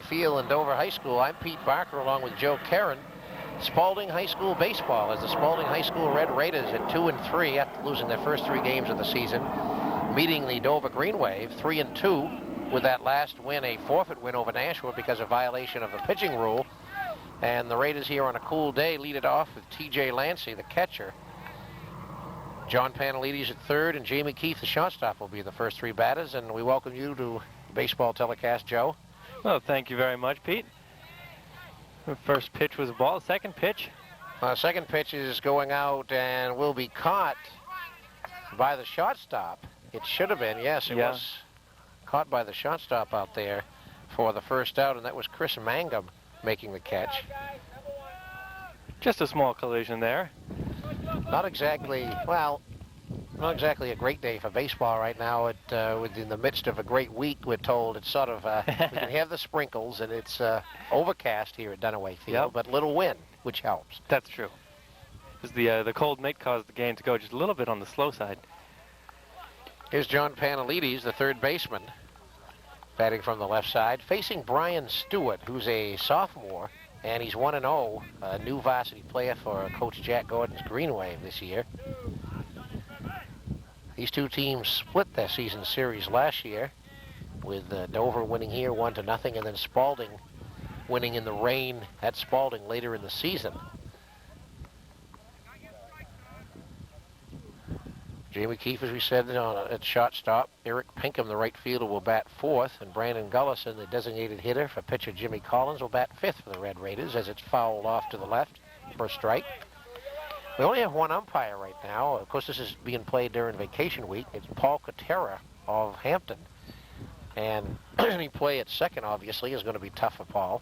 Field in Dover High School. I'm Pete Barker along with Joe Karen. Spaulding High School baseball as the Spaulding High School Red Raiders at 2-3 after losing their first 3 games of the season, meeting the Dover Green Wave 3-2 with that last win a forfeit win over Nashua because of violation of the pitching rule. And the Raiders here on a cool day lead it off with T.J. Lancey, the catcher. John Panelides at third and Jamie Keith, the shortstop, will be the first 3 batters. And we welcome you to the baseball telecast, Joe. Well, thank you very much, Pete. The first pitch was a ball. Second pitch? Second pitch is going out and will be caught by the shortstop. It should have been, yes, it was caught by the shortstop out there for the first out, and that was Chris Mangum making the catch. Just a small collision there. Not exactly, well, not exactly a great day for baseball right now. In the midst of a great week, we're told. It's sort of, we can have the sprinkles, and it's overcast here at Dunaway Field, but little wind, which helps. That's true. Because the cold might cause the game to go just a little bit on the slow side. Here's John Panelides, the third baseman, batting from the left side, facing Brian Stewart, who's a sophomore, and he's 1-0, a new varsity player for Coach Jack Gordon's Green Wave this year. These two teams split their season series last year, with Dover winning here 1-0, and then Spaulding winning in the rain at Spaulding later in the season. Jamie Keefe, as we said, at shortstop. Eric Pinkham, the right fielder, will bat fourth, and Brandon Gullison, the designated hitter for pitcher Jimmy Collins, will bat fifth for the Red Raiders as it's fouled off to the left for a strike. We only have one umpire right now. Of course, this is being played during vacation week. It's Paul Cotera of Hampton. And any play at second, obviously, is going to be tough for Paul.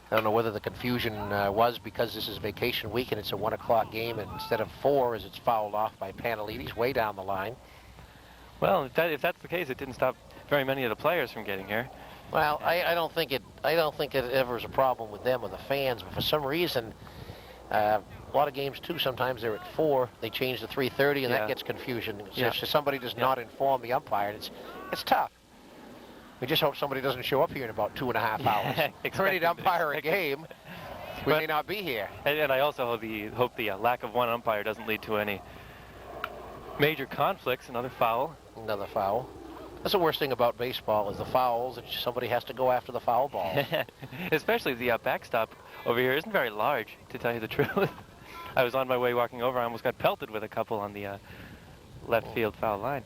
I don't know whether the confusion was because this is vacation week and it's a 1 o'clock game instead of 4 as it's fouled off by Panelides way down the line. Well, if that's the case, it didn't stop very many of the players from getting here. Well, I don't think it ever is a problem with them or the fans, but for some reason, a lot of games too, sometimes they're at 4, they change to 3:30, and that gets confusion. If somebody does not inform the umpire, it's tough. We just hope somebody doesn't show up here in about 2.5 hours. Ready to umpire a game, we may not be here. And I also hope the lack of one umpire doesn't lead to any major conflicts. Another foul. Another foul. That's the worst thing about baseball is the fouls. Somebody has to go after the foul ball. Especially the backstop over here isn't very large, to tell you the truth. I was on my way walking over. I almost got pelted with a couple on the left field foul line.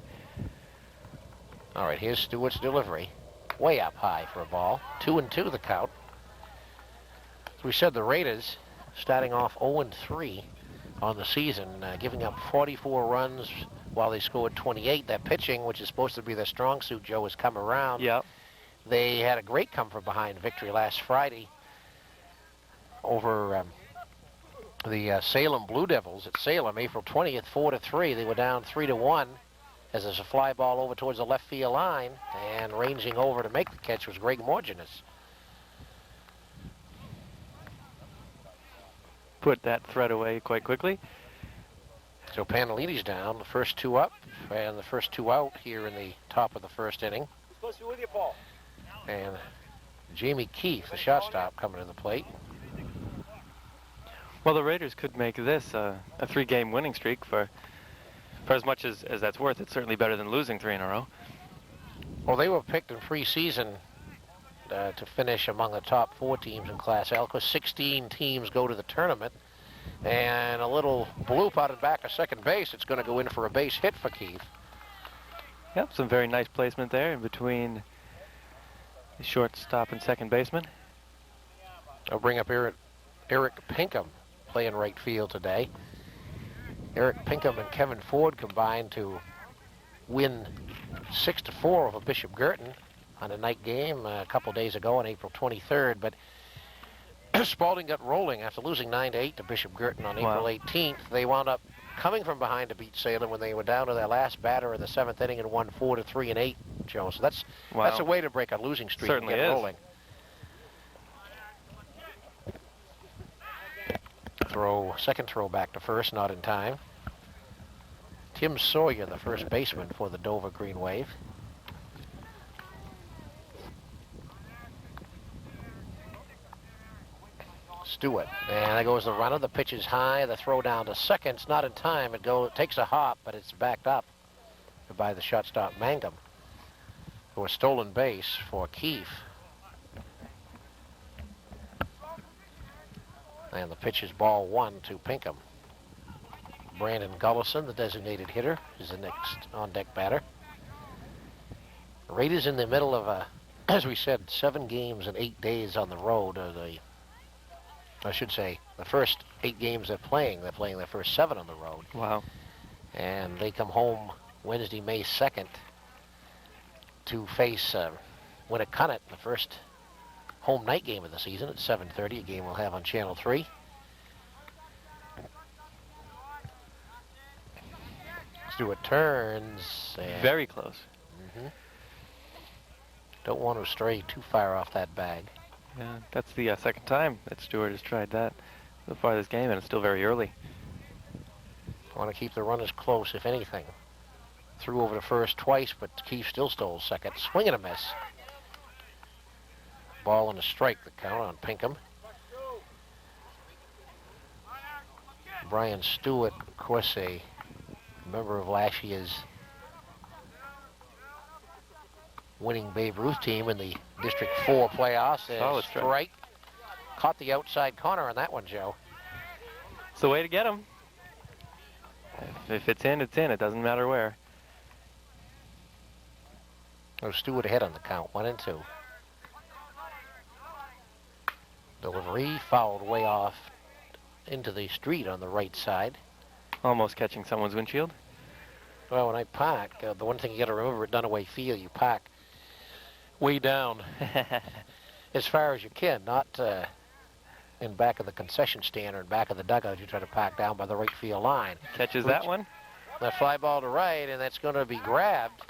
All right, here's Stewart's delivery. Way up high for a ball. 2-2 the count. As we said, the Raiders starting off 0-3 on the season, giving up 44 runs while they scored 28. That pitching, which is supposed to be their strong suit, Joe, has come around. Yep. They had a great come from behind victory last Friday over the Salem Blue Devils at Salem, April 20th, 4-3. They were down 3-1 as there's a fly ball over towards the left field line, and ranging over to make the catch was Greg Morginus. Put that threat away quite quickly. So Panelides down, the first 2 up, and the first 2 out here in the top of the first inning. Supposed to be with you, Paul. And Jamie Keefe, the shortstop, coming to the plate. Well, the Raiders could make this a 3-game winning streak for as much as that's worth. It's certainly better than losing 3 in a row. Well, they were picked in preseason to finish among the top 4 teams in Class L, because 16 teams go to the tournament. And a little bloop out of back of second base. It's going to go in for a base hit for Keefe. Yep, some very nice placement there in between the shortstop and second baseman. I'll bring up Eric Pinkham playing right field today. Eric Pinkham and Kevin Ford combined to win 6-4 over Bishop Girton on a night game a couple days ago on April 23rd, but Spaulding got rolling after losing 9-8 to Bishop Girton on April 18th. They wound up coming from behind to beat Salem when they were down to their last batter in the 7th inning and won 4-3-8, Joe. So that's a way to break a losing streak. Certainly and get is. rolling. Second throw back to first, not in time. Tim Sawyer, the first baseman for the Dover Green Wave. Stewart, and there goes the runner. The pitch is high. The throw down to second. It's not in time. It takes a hop, but it's backed up by the shortstop Mangum, for a stolen base for Keefe. And the pitch is ball 1 to Pinkham. Brandon Gullison, the designated hitter, is the next on-deck batter. Raiders in the middle of as we said, 7 games and 8 days on the road. I should say, the first 8 games they're playing their first 7 on the road. Wow. And they come home Wednesday, May 2nd to face Winnicott, the first home night game of the season at 7:30, a game we'll have on Channel 3. Stewart turns. And very close. Don't want to stray too far off that bag. Yeah, that's the second time that Stewart has tried that so far this game, and it's still very early. Want to keep the runners close, if anything. Threw over to first twice, but Keefe still stole second. Swing and a miss. Ball and a strike, the count on Pinkham. Brian Stewart, of course, a member of last year's winning Babe Ruth team in the District 4 playoffs. Solid strike. Caught the outside corner on that one, Joe. It's the way to get him. If it's in, it's in. It doesn't matter where. Oh, Stewart ahead on the count, 1-2. Delivery fouled way off into the street on the right side. Almost catching someone's windshield. Well, when I park, the one thing you got to remember at Dunaway Field, you park way down as far as you can, not in back of the concession stand or in back of the dugout. You try to park down by the right field line. Catches that one. The fly ball to right, and that's going to be grabbed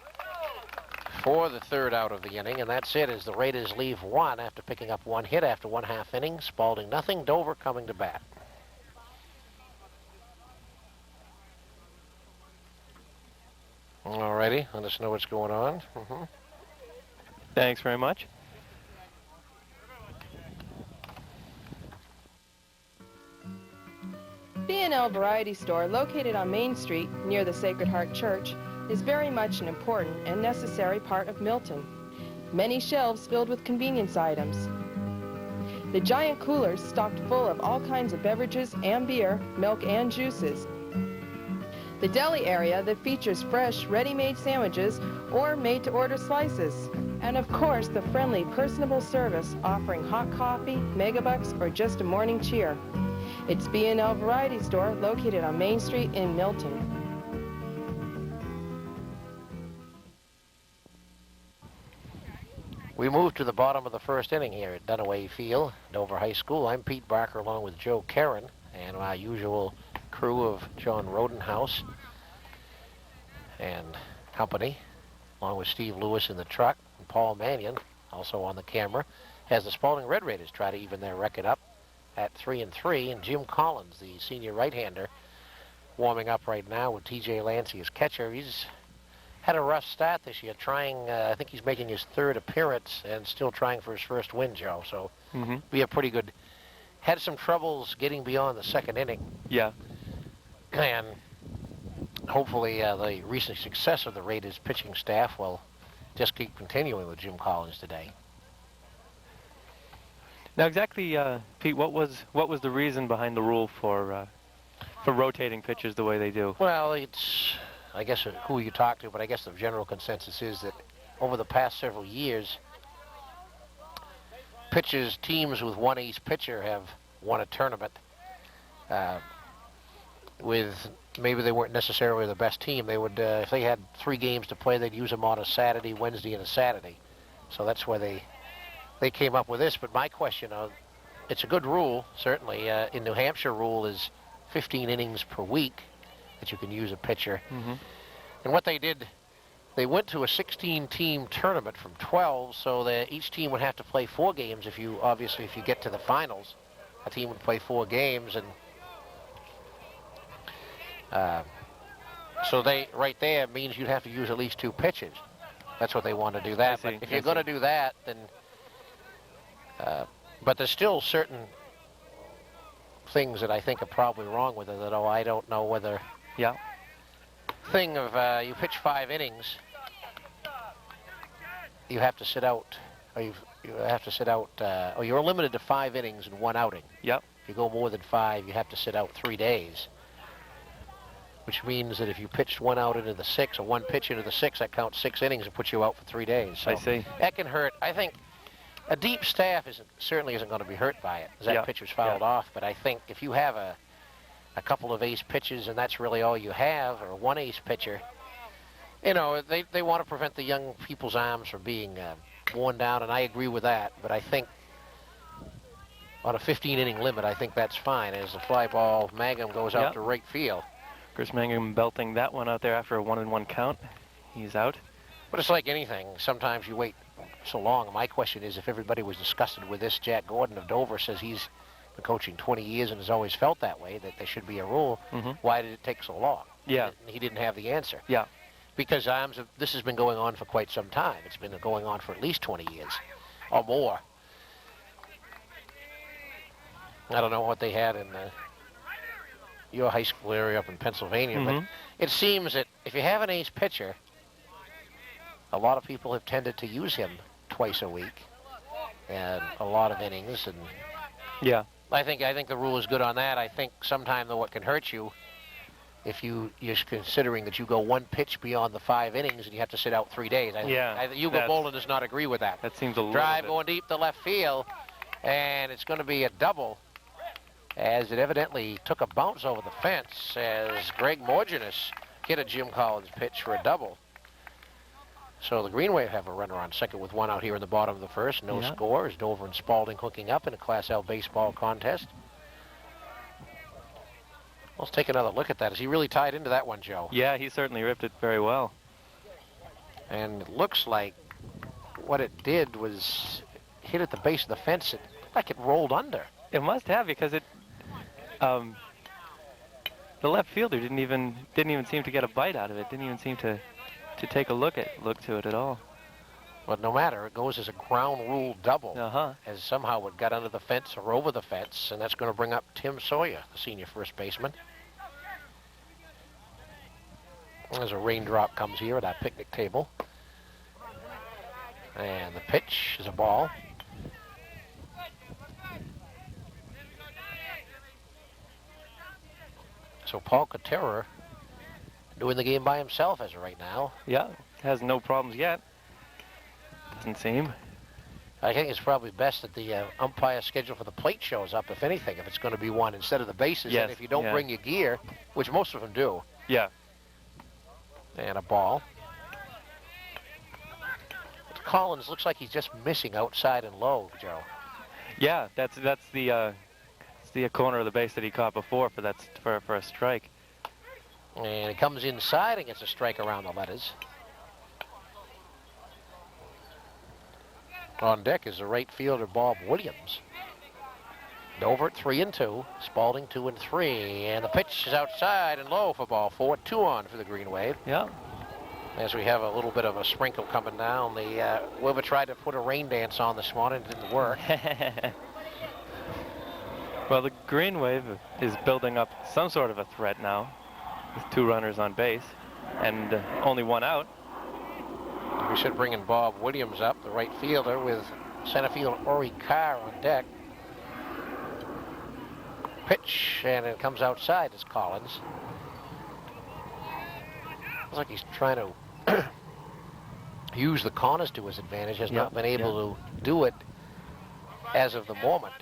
for the third out of the inning, and that's it as the Raiders leave 1 after picking up 1 hit after 1/2 inning. Spaulding nothing, Dover coming to bat. Alrighty, let us know what's going on. Thanks very much. B&L Variety Store, located on Main Street near the Sacred Heart Church, is very much an important and necessary part of Milton. Many shelves filled with convenience items. The giant coolers stocked full of all kinds of beverages and beer, milk and juices. The deli area that features fresh, ready-made sandwiches or made-to-order slices. And of course, the friendly, personable service offering hot coffee, megabucks, or just a morning cheer. It's B&L Variety Store located on Main Street in Milton. We move to the bottom of the first inning here at Dunaway Field, Dover High School. I'm Pete Barker along with Joe Karen and our usual crew of John Rodenhouse and company, along with Steve Lewis in the truck and Paul Mannion, also on the camera, as the Spaulding Red Raiders try to even their record up at 3-3, and Jim Collins, the senior right-hander, warming up right now with T.J. Lancey as catcher. He's had a rough start this year, trying, I think he's making his 3rd appearance and still trying for his first win, Joe, so be a pretty good. Had some troubles getting beyond the 2nd inning. Yeah. And hopefully the recent success of the Raiders pitching staff will just keep continuing with Jim Collins today. Now, exactly, Pete, what was the reason behind the rule for rotating pitchers the way they do? Well, it's, I guess, who you talk to, but I guess the general consensus is that over the past several years, teams with one ace pitcher have won a tournament. With maybe they weren't necessarily the best team. They would, if they had 3 games to play, they'd use them on a Saturday, Wednesday, and a Saturday. So that's why they came up with this. But my question, it's a good rule, certainly. In New Hampshire, rule is 15 innings per week that you can use a pitcher. Mm-hmm. And what they did, they went to a 16-team tournament from 12, so that each team would have to play 4 games. If you get to the finals, a team would play 4 games, and so right there means you'd have to use at least 2 pitches. That's what they want to do that. But if you're going to do that, then but there's still certain things that I think are probably wrong with it. That I don't know whether. Yeah. Thing of you pitch 5 innings, you have to sit out, or or you're limited to 5 innings in 1 outing. Yep. If you go more than 5, you have to sit out 3 days. Which means that if you pitched 1 out into the 6 or 1 pitch into the 6, that counts 6 innings and puts you out for 3 days. So I see. That can hurt. I think a deep staff certainly isn't going to be hurt by it, as that pitcher's fouled off. But I think if you have a couple of ace pitches and that's really all you have, or 1 ace pitcher, they want to prevent the young people's arms from being worn down, and I agree with that. But I think on a 15-inning limit, I think that's fine. As the fly ball, Mangum goes out to right field. Chris Mangum belting that one out there after a 1-1 count. He's out. But it's like anything. Sometimes you wait so long. My question is, if everybody was disgusted with this, Jack Gordon of Dover says he's been coaching 20 years and has always felt that way, that there should be a rule. Mm-hmm. Why did it take so long? Yeah. He didn't have the answer. Yeah. Because this has been going on for quite some time. It's been going on for at least 20 years or more. I don't know what they had in your high school area up in Pennsylvania, but it seems that if you have an ace pitcher, a lot of people have tended to use him twice a week and a lot of innings. And yeah, I think the rule is good on that. I think sometime though what can hurt you, if you're considering that you go 1 pitch beyond the 5 innings and you have to sit out 3 days. Hugo Bolin does not agree with that. That seems a little drive bit. Going deep to left field, and it's going to be a double, as it evidently took a bounce over the fence as Greg Morginus hit a Jim Collins pitch for a double. So the Green Wave have a runner on second with 1 out here in the bottom of the first. No score as Dover and Spaulding hooking up in a Class L baseball contest. Let's take another look at that. Is he really tied into that one, Joe? Yeah, he certainly ripped it very well. And it looks like what it did was hit at the base of the fence. It looked like it rolled under. It must have, because it the left fielder didn't even seem to get a bite out of it. Didn't even seem to take a look to it at all. But no matter, it goes as a ground rule double. As somehow it got under the fence or over the fence, and that's going to bring up Tim Sawyer, the senior first baseman. As a raindrop comes here at our picnic table. And the pitch is a ball. So Paul Cotera doing the game by himself as of right now. Yeah, has no problems yet. Doesn't seem. I think it's probably best that the umpire schedule for the plate shows up, if anything, if it's going to be 1 instead of the bases. Yes, and if you don't bring your gear, which most of them do. Yeah. And a ball. Collins looks like he's just missing outside and low, Joe. Yeah, that's the corner of the base that he caught before for a strike. And it comes inside and gets a strike around the letters. On deck is the right fielder, Bob Williams. Dover at 3-2, Spaulding 2-3, and the pitch is outside and low for ball 4. 2 on for the Green Wave. Yeah. As we have a little bit of a sprinkle coming down, whoever tried to put a rain dance on this morning didn't work. Well, the Green Wave is building up some sort of a threat now, with 2 runners on base and only 1 out. We should bring in Bob Williams up, the right fielder, with center fielder Ori Carr on deck. Pitch, and it comes outside as Collins. Looks like he's trying to use the corners to his advantage. Has not been able to do it as of the moment.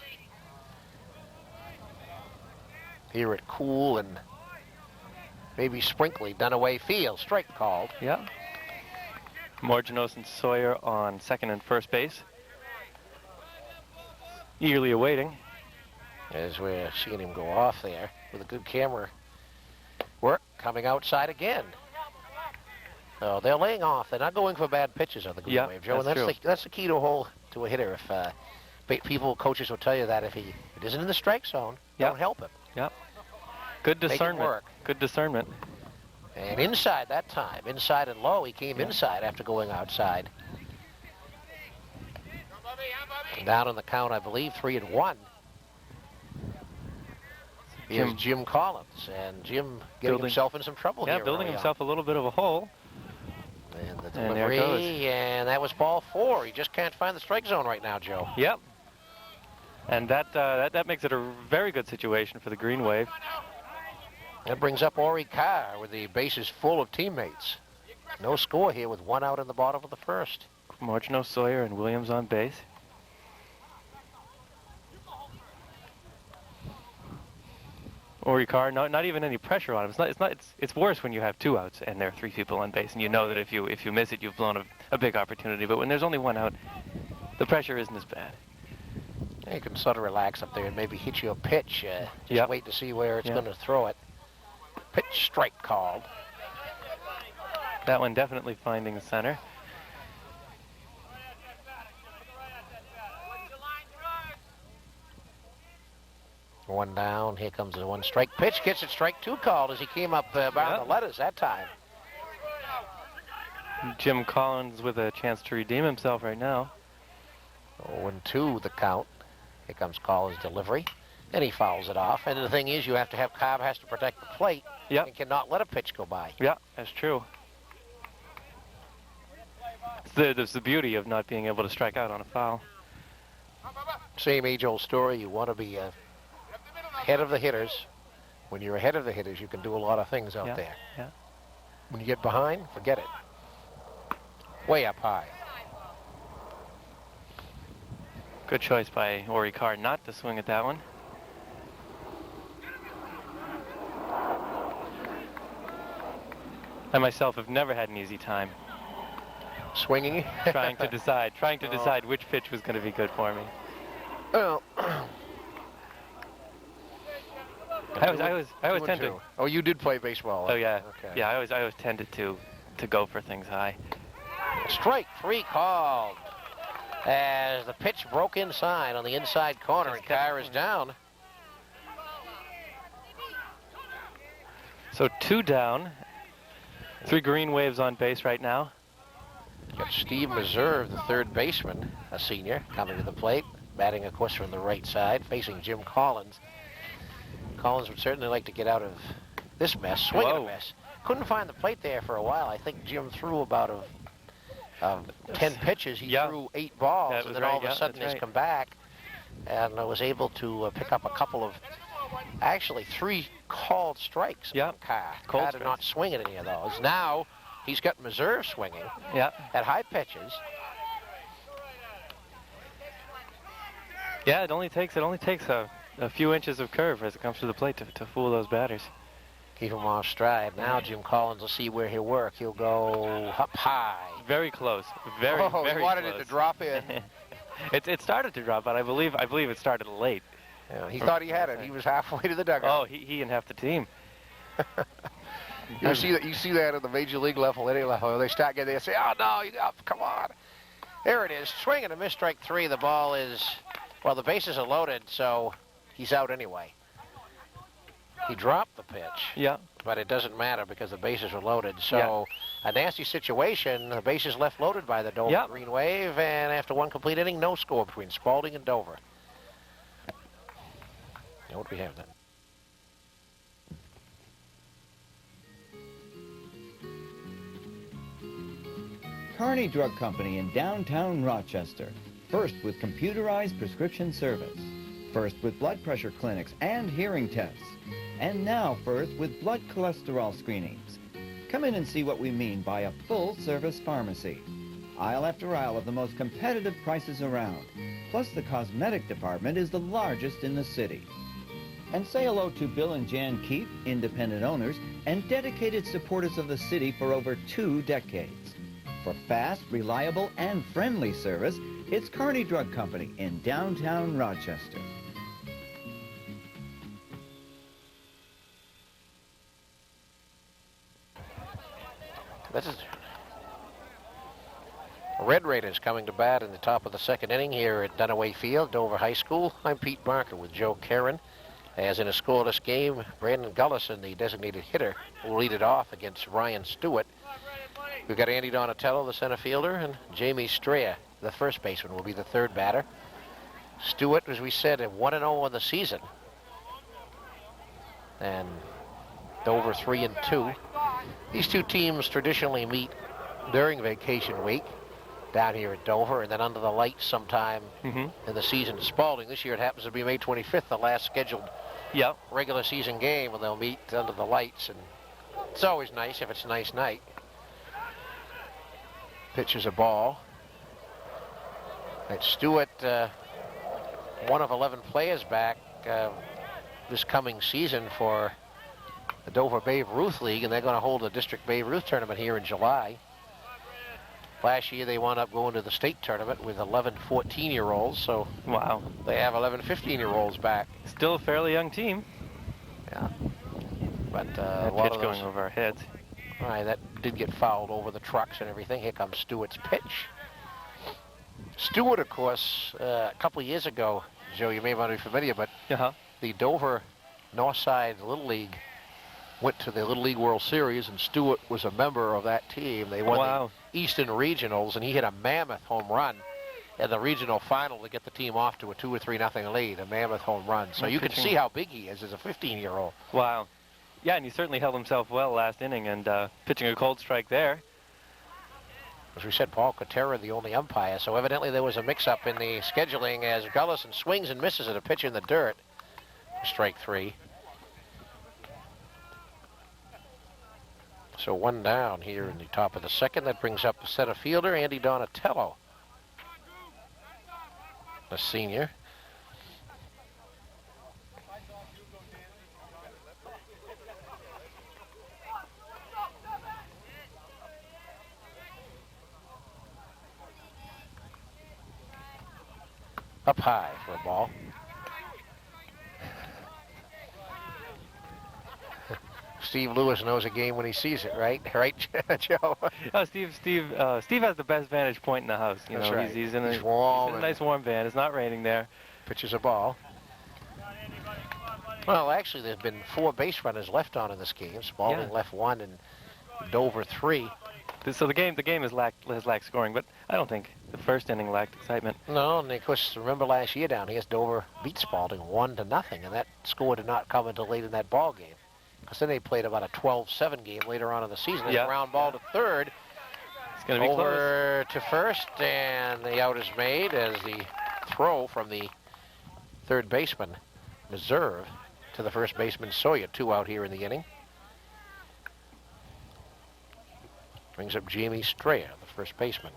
Here at Cool and maybe Sprinkly, Dunaway field. Strike called. Yeah. Morginos and Sawyer on second and first base. Eagerly awaiting. As we're seeing him go off there with a good camera work, coming outside again. So they're laying off. They're not going for bad pitches on the green wave, Joe. That's And that's the key to a hitter. If coaches will tell you that if he isn't in the strike zone, don't help him. Yep. Good discernment. Make it work. Good discernment. And inside that time, inside and low, he came inside after going outside. And down on the count, I believe, 3-1. Here's Jim Collins, and Jim getting himself in some trouble here. Yeah, building himself a little bit of a hole. And the delivery, and that was ball 4. He just can't find the strike zone right now, Joe. Yep. And that makes it a very good situation for the Green Wave. That brings up Ori Carr with the bases full of teammates. No score here with 1 out in the bottom of the first. Morgino, Sawyer, and Williams on base. Ori Carr, not even any pressure on him. It's worse when you have 2 outs and there are 3 people on base, and you know that if you miss it, you've blown a big opportunity. But when there's only 1 out, the pressure isn't as bad. You can sort of relax up there and maybe hit you a pitch. Just wait to see where it's going to throw it. Pitch strike called. That one definitely finding the center. One down. Here comes the 1 strike pitch. Gets it strike 2 called as he came up around the letters that time. Jim Collins with a chance to redeem himself right now. 0-2 the count. Here comes Collins' delivery. And he fouls it off. And the thing is, Cobb has to protect the plate. Yep. And cannot let a pitch go by. Yeah, that's true. There's the beauty of not being able to strike out on a foul. Same age-old story. You want to be ahead of the hitters. When you're ahead of the hitters, you can do a lot of things out there. Yeah. When you get behind, forget it. Way up high. Good choice by Ori Carr not to swing at that one. I myself have never had an easy time swinging, trying to decide which pitch was going to be good for me. Well, I always tend to. Oh, you did play baseball. Oh yeah. Okay. Yeah, I always tended to go for things high. Strike 3 called as the pitch broke inside on the inside corner, and Carr is down. So 2 down. 3 Green Waves on base right now. Got Steve Meserve, the third baseman, a senior, coming to the plate, batting, of course, from the right side, facing Jim Collins. Collins would certainly like to get out of this mess, swinging a mess. Couldn't find the plate there for a while. I think Jim threw about 10 pitches. He threw 8 balls, and then all of a sudden he's come back and was able to pick up a couple of, actually 3 called strikes. Carr did not swing at any of those. Now he's got Meserve swinging at high pitches. Yeah, it only takes a few inches of curve as it comes to the plate to fool those batters. Keep him off stride. Now Jim Collins will see where he'll work. He'll go up high. Very close. Very he wanted close. it to drop in. It started to drop, but I believe it started late. Yeah, he thought he had it. He was halfway to the dugout. Oh, he and half the team. You see that at the major league level, any level. They start getting, they say, "Oh no, come on." There it is. Swing and a miss, strike 3. The ball is, well, the bases are loaded, so he's out anyway. He dropped the pitch. But it doesn't matter because the bases are loaded. So a nasty situation. The bases left loaded by the Dover Green Wave, and after 1 complete inning, no score between Spaulding and Dover. Now what do we have then? Kearney Drug Company in downtown Rochester. First with computerized prescription service. First with blood pressure clinics and hearing tests. And now first with blood cholesterol screenings. Come in and see what we mean by a full-service pharmacy. Aisle after aisle of the most competitive prices around. Plus the cosmetic department is the largest in the city. And say hello to Bill and Jan Keefe, independent owners and dedicated supporters of the city for over 2 decades. For fast, reliable, and friendly service, it's Kearney Drug Company in downtown Rochester. This is Red Raiders coming to bat in the top of the second inning here at Dunaway Field, Dover High School. I'm Pete Barker with Joe Karen. As in a scoreless game, Brandon Gullison, the designated hitter, will lead it off against Ryan Stewart. We've got Andy Donatello, the center fielder, and Jamie Strayer, the first baseman, will be the third batter. Stewart, as we said, at 1-0 on the season. And Dover 3-2. These two teams traditionally meet during vacation week down here at Dover, and then under the lights sometime in the season at Spaulding. This year it happens to be May 25th, the last scheduled regular season game, when they'll meet under the lights, and it's always nice if it's a nice night. Pitches a ball. It's Stewart, one of 11 players back this coming season for the Dover Babe Ruth League, and they're going to hold a district Babe Ruth tournament here in July. Last year they wound up going to the state tournament with 11 14-year-olds, so wow, they have 11 15-year-olds back. Still a fairly young team. Yeah, but that a lot pitch of those, going over our heads. all right, that did get fouled over the trucks and everything. Here comes Stewart's pitch. Stewart, of course, a couple of years ago, Joe, you may not be familiar, but the Dover Northside Little League went to the Little League World Series, and Stewart was a member of that team. They won the Eastern Regionals, and he hit a mammoth home run in the regional final to get the team off to a 2 or 3-0 lead, a mammoth home run. So you can see how big he is as a 15-year-old. Wow. Yeah, and he certainly held himself well last inning, and pitching a cold strike there. As we said, Paul Cotera, the only umpire, so evidently there was a mix-up in the scheduling as Gullison swings and misses at a pitch in the dirt. Strike 3. So one down here in the top of the second. That brings up the center fielder, Andy Donatello, a senior. Up high for a ball. Steve Lewis knows a game when he sees it, right? Right, Joe? Oh, Steve has the best vantage point in the house. You know, right. He's in a nice warm van. It's not raining there. Pitches a ball. Well, actually, there's been 4 base runners left on in this game. Spaulding left 1 and Dover 3. So the game has lacked scoring, but I don't think the first inning lacked excitement. No, and of course, remember last year down here, Dover beat Spaulding 1-0, and that score did not come until late in that ball game. Because then they played about a 12-7 game later on in the season. There's a ground ball to third. It's going to be over to first, and the out is made as the throw from the third baseman, Meserve, to the first baseman, Sawyer. 2 out here in the inning. Brings up Jamie Strayer, the first baseman.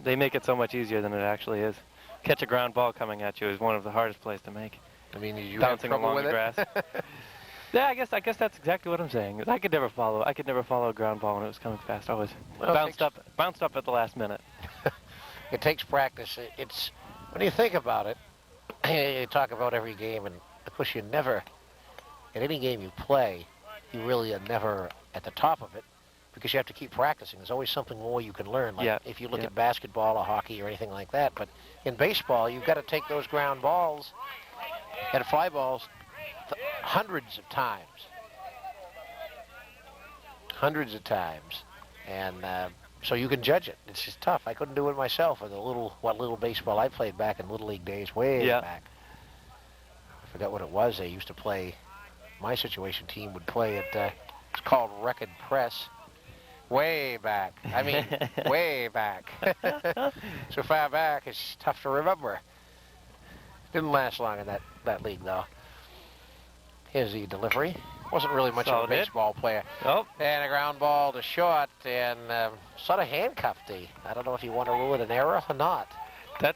They make it so much easier than it actually is. Catch a ground ball coming at you is one of the hardest plays to make. I mean, you bouncing have trouble along with the it? grass. Yeah, I guess that's exactly what I'm saying. I could never follow a ground ball when it was coming fast. Always bounced up at the last minute. It takes practice. It's when you think about it, you talk about every game, and of course you never, in any game you play, you really are never at the top of it because you have to keep practicing. There's always something more you can learn. Like if you look at basketball or hockey or anything like that. But in baseball, you've got to take those ground balls and fly balls hundreds of times, and so you can judge it. It's just tough. I couldn't do it myself with what little baseball I played back in Little League days, way back. I forgot what it was. They used to play. My situation team would play at. It's called Record Press. Way back. I mean, way back. So far back, it's tough to remember. Didn't last long in that league though. Here's the delivery. Wasn't really much of a baseball player. Oh. And a ground ball to short, and sort of handcuffed the. I don't know if you want to rule it an error or not. It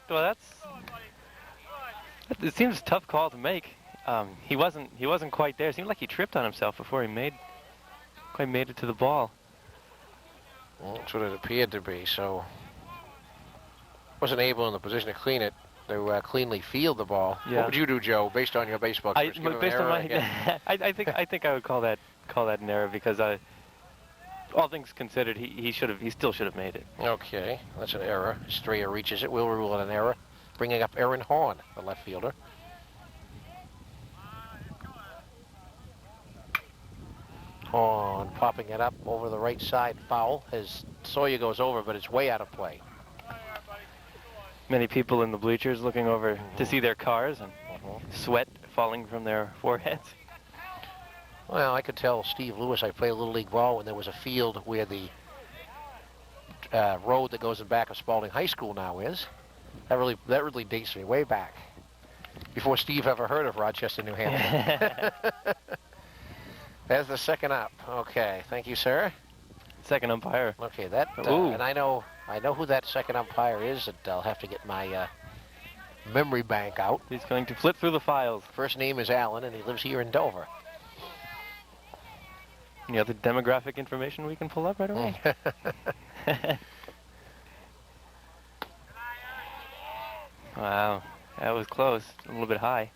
seems a tough call to make. He wasn't quite there. It seemed like he tripped on himself before he quite made it to the ball. Well, that's what it appeared to be. So wasn't able in the position to clean it, to cleanly field the ball. Yeah. What would you do, Joe, based on your baseball experience? Give him an Based on error my, again? I think I would call that an error because all things considered, he still should have made it. Okay, that's an error. Strayer reaches it. We'll rule it an error. Bringing up Aaron Horn, the left fielder. Horn popping it up over the right side, foul. As Sawyer goes over, but it's way out of play. Many people in the bleachers looking over to see their cars and sweat falling from their foreheads. Well, I could tell Steve Lewis I played Little League ball when there was a field where the road that goes in back of Spaulding High School now is. That really dates me way back. Before Steve ever heard of Rochester, New Hampshire. There's the second up. Okay, thank you, sir. Second umpire. Okay, that and I know who that second umpire is. I'll have to get my memory bank out. He's going to flip through the files. First name is Alan, and he lives here in Dover. Any other demographic information we can pull up right away? Wow, that was close. A little bit high.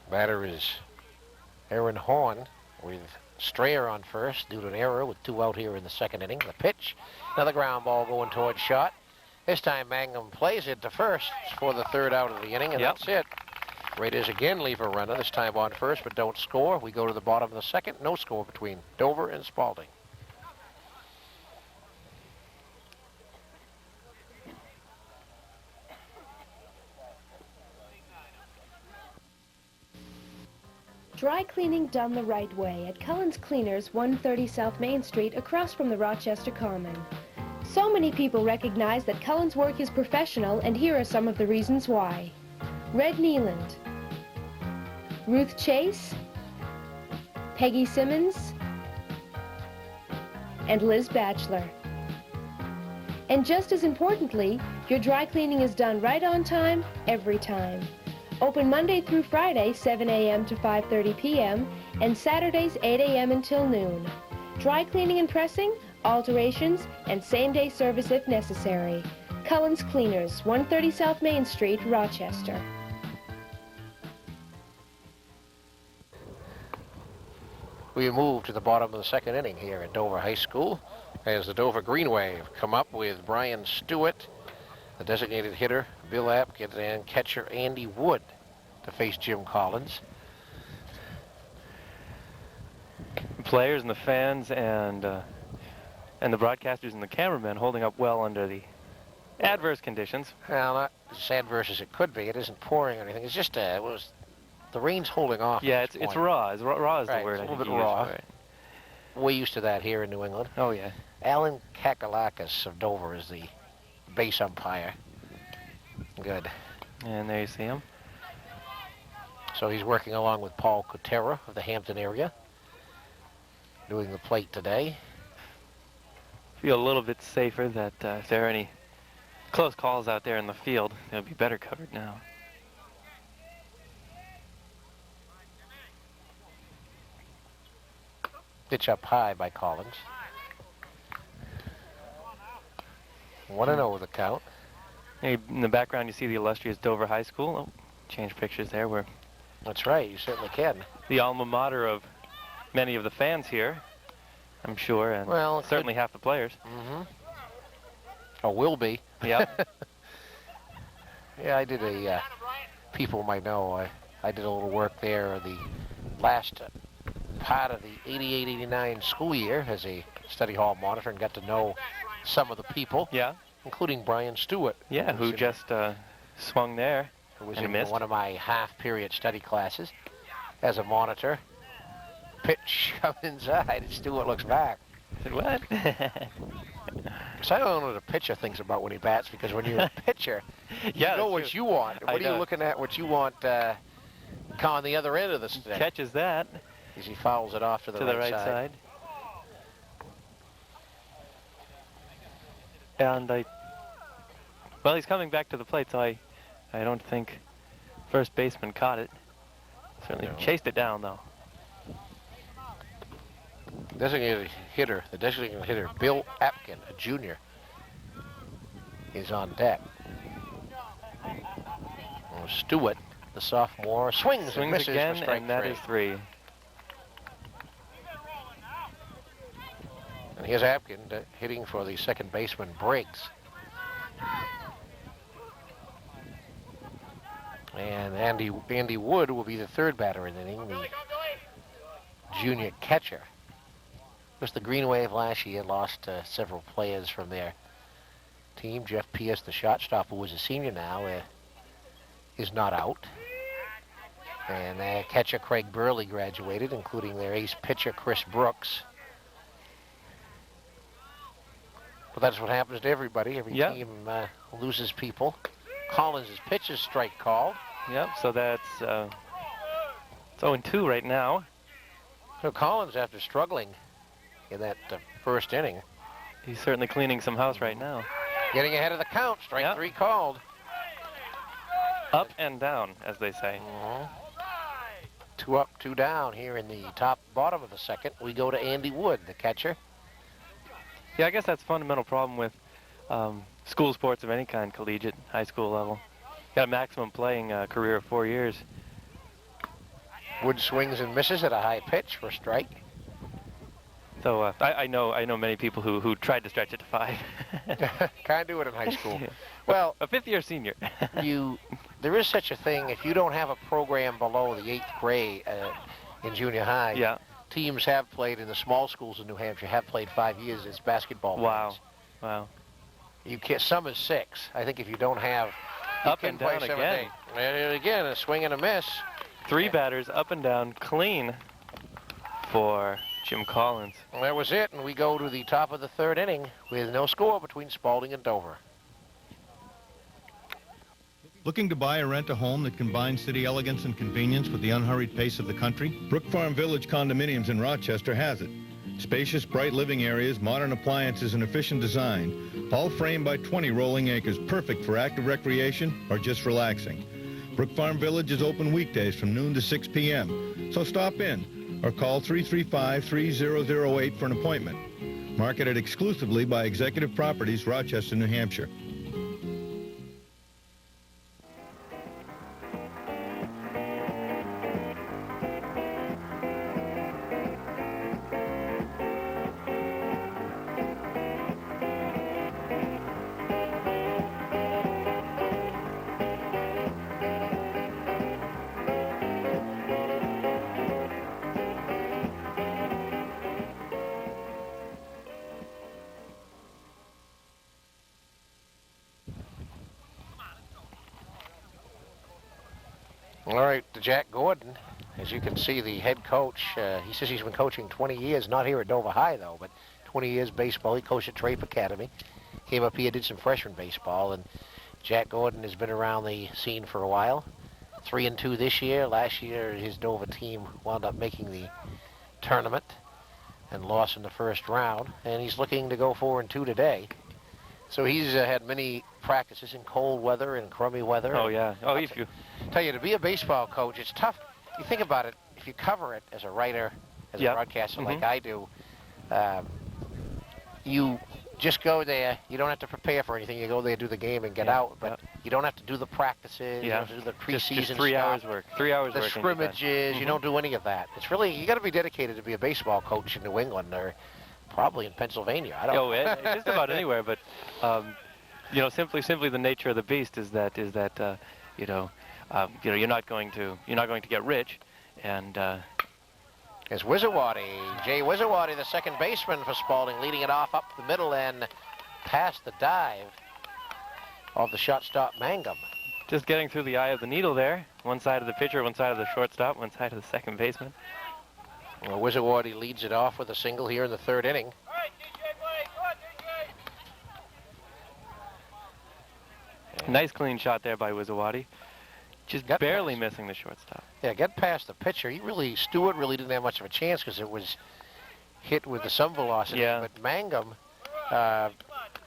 Batter is Aaron Horn with Strayer on first due to an error with 2 out here in the second inning. The pitch, another ground ball going towards shot. This time Mangum plays it to first for the 3rd out of the inning, and that's it. Raiders again leave a runner, this time on first, but don't score. We go to the bottom of the second. No score between Dover and Spaulding. Dry cleaning done the right way at Cullen's Cleaners, 130 South Main Street, across from the Rochester Common. So many people recognize that Cullen's work is professional, and here are some of the reasons why. Red Neeland, Ruth Chase, Peggy Simmons, and Liz Batchelor. And just as importantly, your dry cleaning is done right on time, every time. Open Monday through Friday, 7 a.m. to 5:30 p.m., and Saturdays, 8 a.m. until noon. Dry cleaning and pressing, alterations, and same-day service if necessary. Cullen's Cleaners, 130 South Main Street, Rochester. We move to the bottom of the second inning here at Dover High School as the Dover Green Wave come up with Brian Stewart, the designated hitter, Bill Apkins, and catcher Andy Wood to face Jim Collins. The players and the fans and the broadcasters and the cameramen holding up well under the adverse conditions. Well, not as adverse as it could be. It isn't pouring or anything. It's just the rain's holding off. Yeah, it's raw. Raw is the word. It's a I little think bit you raw. used for it. We're used to that here in New England. Oh yeah. Alan Kakalakis of Dover is the base umpire. Good. And there you see him. So he's working along with Paul Kutera of the Hampton area, doing the plate today. Feel a little bit safer that if there are any close calls out there in the field, they'll be better covered now. Pitch up high by Collins. 1-0 the count. Hey, in the background, you see the illustrious Dover High School. Oh, change pictures there. Where That's right, you certainly can. the alma mater of many of the fans here, I'm sure, and Well, certainly half the players. Mm-hmm. Or will be. Yep. Yeah, I did people might know, I did a little work there the last part of the 88-89 school year as a study hall monitor and got to know some of the people. Yeah. Including Brian Stewart. Yeah, who just swung there. Who was and in missed. one of my half-period study classes as a monitor. Pitch comes inside, and Stewart looks back. I said, what? So I don't know what a pitcher thinks about when he bats, because when you're a pitcher, you know what you want. What are you looking at? What you want on the other end of the stick? Catches that. As he fouls it off to the right side. And well, he's coming back to the plate, so I don't think first baseman caught it. Certainly chased it down, though. designated hitter, the designated hitter, Bill Apkin, a junior, is on deck. Stewart, the sophomore, swings and misses again, for strike and that 3. is 3. And here's Apkin hitting for the second baseman, Briggs. And Andy Wood will be the third batter in the inning, the junior catcher. Of course, the Green Wave last year lost several players from their team. Jeff Pierce, the shortstop, who was a senior now, is not out. And catcher Craig Burley graduated, including their ace pitcher Chris Brooks. But that's what happens to everybody. Every team loses people. Collins' pitch is strike called. Yep, so that's it's 0-2 right now. So Collins, after struggling in that first inning, he's certainly cleaning some house right now. Getting ahead of the count. Strike 3 called. Up and down, as they say. 2 up, 2 down here in the bottom of the second. We go to Andy Wood, the catcher. Yeah, I guess that's a fundamental problem with school sports of any kind, collegiate, high school level. Got a maximum playing career of 4 years. Wood swings and misses at a high pitch for strike. So I know many people who tried to stretch it to 5. Can't do it in high school. Well, a 5th-year senior. There is such a thing if you don't have a program below the 8th grade in junior high. Yeah. Teams have played in the small schools in New Hampshire. Have played 5 years as basketball. Wow. Players. Wow. You can't. Some is 6. I think if you don't have. Up and down again. And again, a swing and a miss. 3 batters up and down, clean for Jim Collins. And that was it, and we go to the top of the 3rd inning with no score between Spaulding and Dover. Looking to buy or rent a home that combines city elegance and convenience with the unhurried pace of the country? Brook Farm Village Condominiums in Rochester has it. Spacious, bright living areas, modern appliances, and efficient design, all framed by 20 rolling acres, perfect for active recreation or just relaxing. Brook Farm Village is open weekdays from noon to 6 p.m., so stop in or call 335-3008 for an appointment. Marketed exclusively by Executive Properties, Rochester, New Hampshire. All right, to Jack Gordon. As you can see, the head coach, he says he's been coaching 20 years, not here at Dover High, though, but 20 years baseball. He coached at Trape Academy. Came up here, did some freshman baseball, and Jack Gordon has been around the scene for a while. 3-2 this year. Last year, his Dover team wound up making the tournament and lost in the first round, and he's looking to go 4-2 today. So he's had many practices in cold weather and crummy weather. Oh, yeah. Oh, if you... Tell you, to be a baseball coach, it's tough. You think about it, if you cover it as a writer, as a broadcaster like I do, you just go there. You don't have to prepare for anything. You go there, do the game, and get out. But you don't have to do the practices. You don't have to do the preseason just 3 hours work. 3 hours work. The scrimmages. You don't do any of that. It's really, you got to be dedicated to be a baseball coach in New England or probably in Pennsylvania. I don't know. Just about anywhere. But you know, simply the nature of the beast is that you know, you're not going to get rich, and it's Wisawati, Jay Wisawati, the second baseman for Spaulding, leading it off up the middle and past the dive of the shortstop Mangum. Just getting through the eye of the needle there. One side of the pitcher, one side of the shortstop, one side of the second baseman. Well, Wisawati leads it off with a single here in the 3rd inning. Nice clean shot there by Wisawati. Just barely missing the shortstop. Yeah, get past the pitcher. Stewart really didn't have much of a chance because it was hit with some velocity. Yeah. But Mangum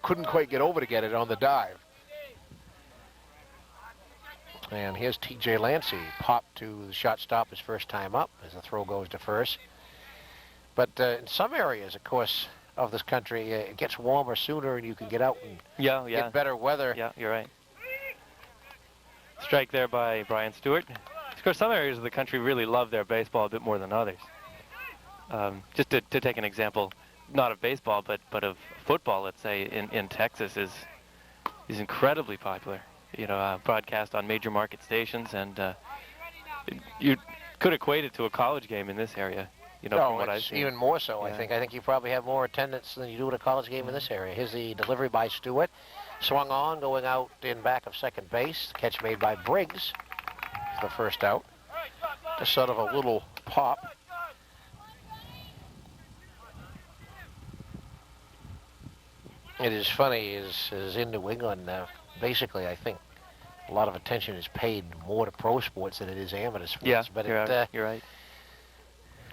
couldn't quite get over to get it on the dive. And here's T.J. Lancey, popped to the shortstop his first time up as the throw goes to first. But in some areas, of course, of this country, it gets warmer sooner and you can get out and get better weather. Yeah, you're right. Strike there by Brian Stewart. Of course, some areas of the country really love their baseball a bit more than others. Just to take an example, not of baseball, but of football, let's say, in Texas is incredibly popular. You know, broadcast on major market stations, and you could equate it to a college game in this area. You know, from what I've seen. Even more so, Yeah. I think. I think you probably have more attendance than you do at a college game in this area. Here's the delivery by Stewart. Swung on, going out in back of second base. Catch made by Briggs for the first out. Just sort of a little pop. It is funny, is in New England, basically, I think a lot of attention is paid more to pro sports than it is amateur sports. Yeah, but you're right.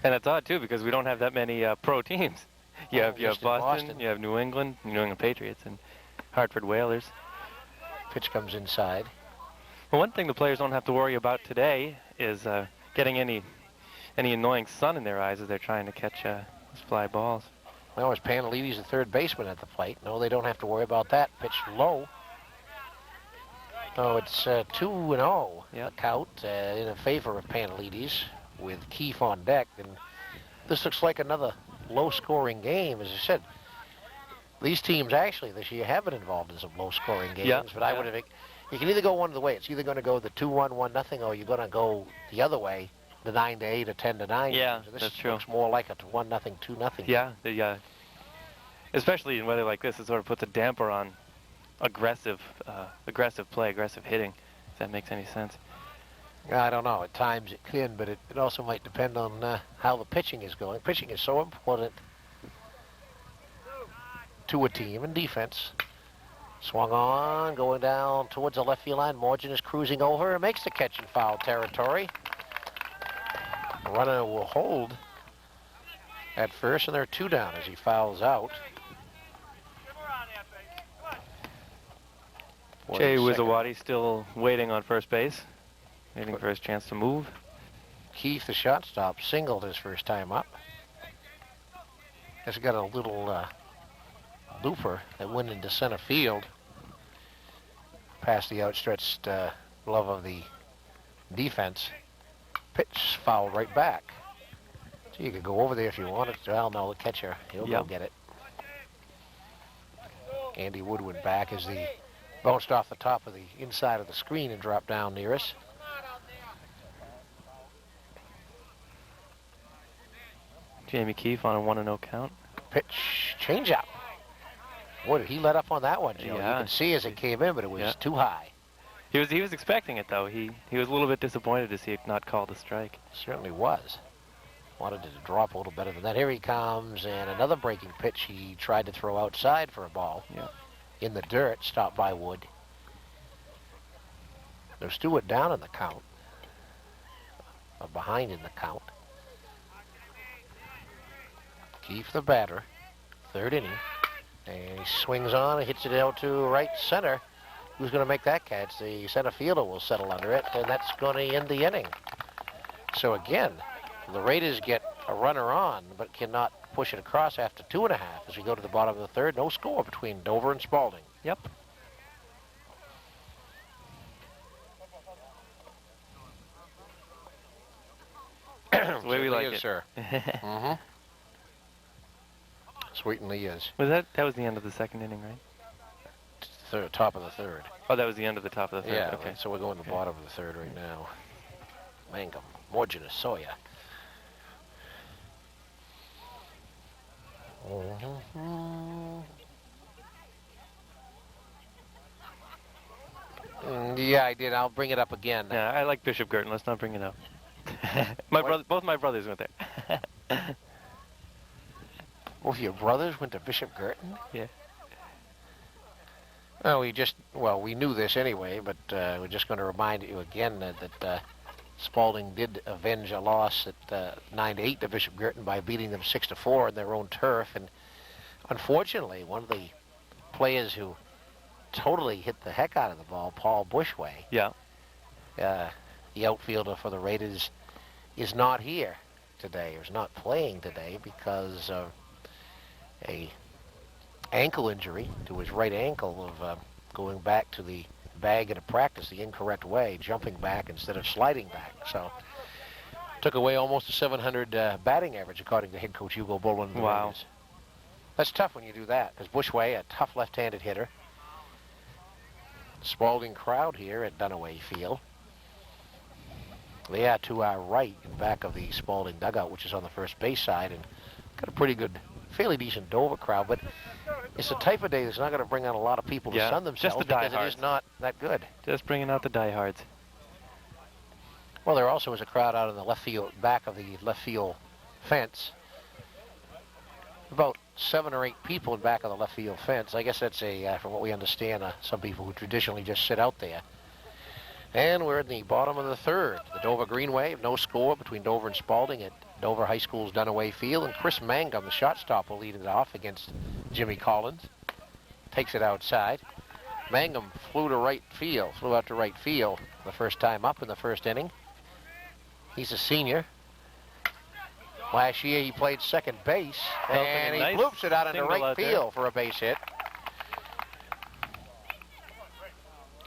And it's odd, too, because we don't have that many pro teams. You have Boston, you have New England Patriots, and Hartford Whalers. Pitch comes inside. Well, one thing the players don't have to worry about today is getting any annoying sun in their eyes as they're trying to catch those fly balls. Well, it's Panalides, the third baseman, at the plate. No, they don't have to worry about that. Pitch low. Oh, it's 2-0. Yep. The count in favor of Panalides with Keefe on deck. And this looks like another low-scoring game. As I said, these teams actually this year have been involved in some low-scoring games. But I would have. You can either go one of the way. It's either going to go the 2-1, 1-0, or you're going to go the other way, the 9-8 or 10-9. Yeah, so this that's true. looks more like a 1-0, 2-0. Yeah, especially in weather like this, it sort of puts a damper on aggressive play, aggressive hitting, if that makes any sense. I don't know. At times it can, but it also might depend on how the pitching is going. Pitching is so important to a team, and defense. Swung on, going down towards the left field line. Morgan is cruising over and makes the catch in foul territory. The runner will hold at first, and there are two down as he fouls out. Jay Wizawati still waiting on first base, waiting for his chance to move. Keefe, the shortstop, singled his first time up. Has got a little looper that went into center field past the outstretched glove of the defense. Pitch fouled right back. So you could go over there if you wanted to. Well, no, the catcher, he'll go get it. Andy Wood went back as the bounced off the top of the inside of the screen and dropped down near us. Jamie Keefe on a 1-0 count. Pitch, changeup. Boy, did he let up on that one, Joe. Yeah. You could see as it came in, but it was too high. He was expecting it, though. He was a little bit disappointed to see it not called a strike. Certainly was. Wanted it to drop a little better than that. Here he comes, and another breaking pitch he tried to throw outside for a ball. Yeah. In the dirt, stopped by Wood. There's Stewart down in the count. Or behind in the count. Keefe the batter. Third inning. And he swings on and hits it out to right center. Who's going to make that catch? The center fielder will settle under it, and that's going to end the inning. So again, the Raiders get a runner on, but cannot push it across after 2.5 as we go to the bottom of the third. No score between Dover and Spaulding. Yep. That's the way we like it, sir. Mm-hmm. Sweetly is. That was the end of the second inning, right? Top of the third. Oh, that was the end of the top of the third. Yeah, okay. So we're going to the bottom of the third right now. Mangum, Morgan, Sawyer. Yeah, I did. I'll bring it up again. Yeah, I like Bishop Girton. Let's not bring it up. Both my brothers went there. Both your brothers went to Bishop Girton? Yeah. Well, we knew this anyway, but we're just going to remind you again that Spaulding did avenge a loss at 9-8 to Bishop Girton by beating them 6-4 on their own turf. And unfortunately, one of the players who totally hit the heck out of the ball, Paul Bushway, Yeah. the outfielder for the Raiders, is not here. today, or is not playing today because of a ankle injury to his right ankle of going back to the bag at a practice the incorrect way, jumping back instead of sliding back. So took away almost a 700 batting average, according to head coach Hugo Bolin. Wow. Raiders. That's tough when you do that, because Bushway, a tough left-handed hitter. Spaulding crowd here at Dunaway Field. They are to our right in back of the Spaulding dugout, which is on the first base side, and got a pretty good, fairly decent Dover crowd, but it's the type of day that's not going to bring out a lot of people to sun themselves just the because diehards. it is not that good. Just bringing out the diehards. Well, there also is a crowd out in the left field, back of the left field fence. About 7 or 8 people in back of the left field fence. I guess that's from what we understand, some people who traditionally just sit out there. And we're in the bottom of the third. The Dover Greenway, no score between Dover and Spaulding at Dover High School's Dunaway Field. And Chris Mangum, the shortstop, will lead it off against Jimmy Collins. Takes it outside. Mangum flew out to right field the first time up in the first inning. He's a senior. Last year he played second base, and he bloops it out into right field for a base hit.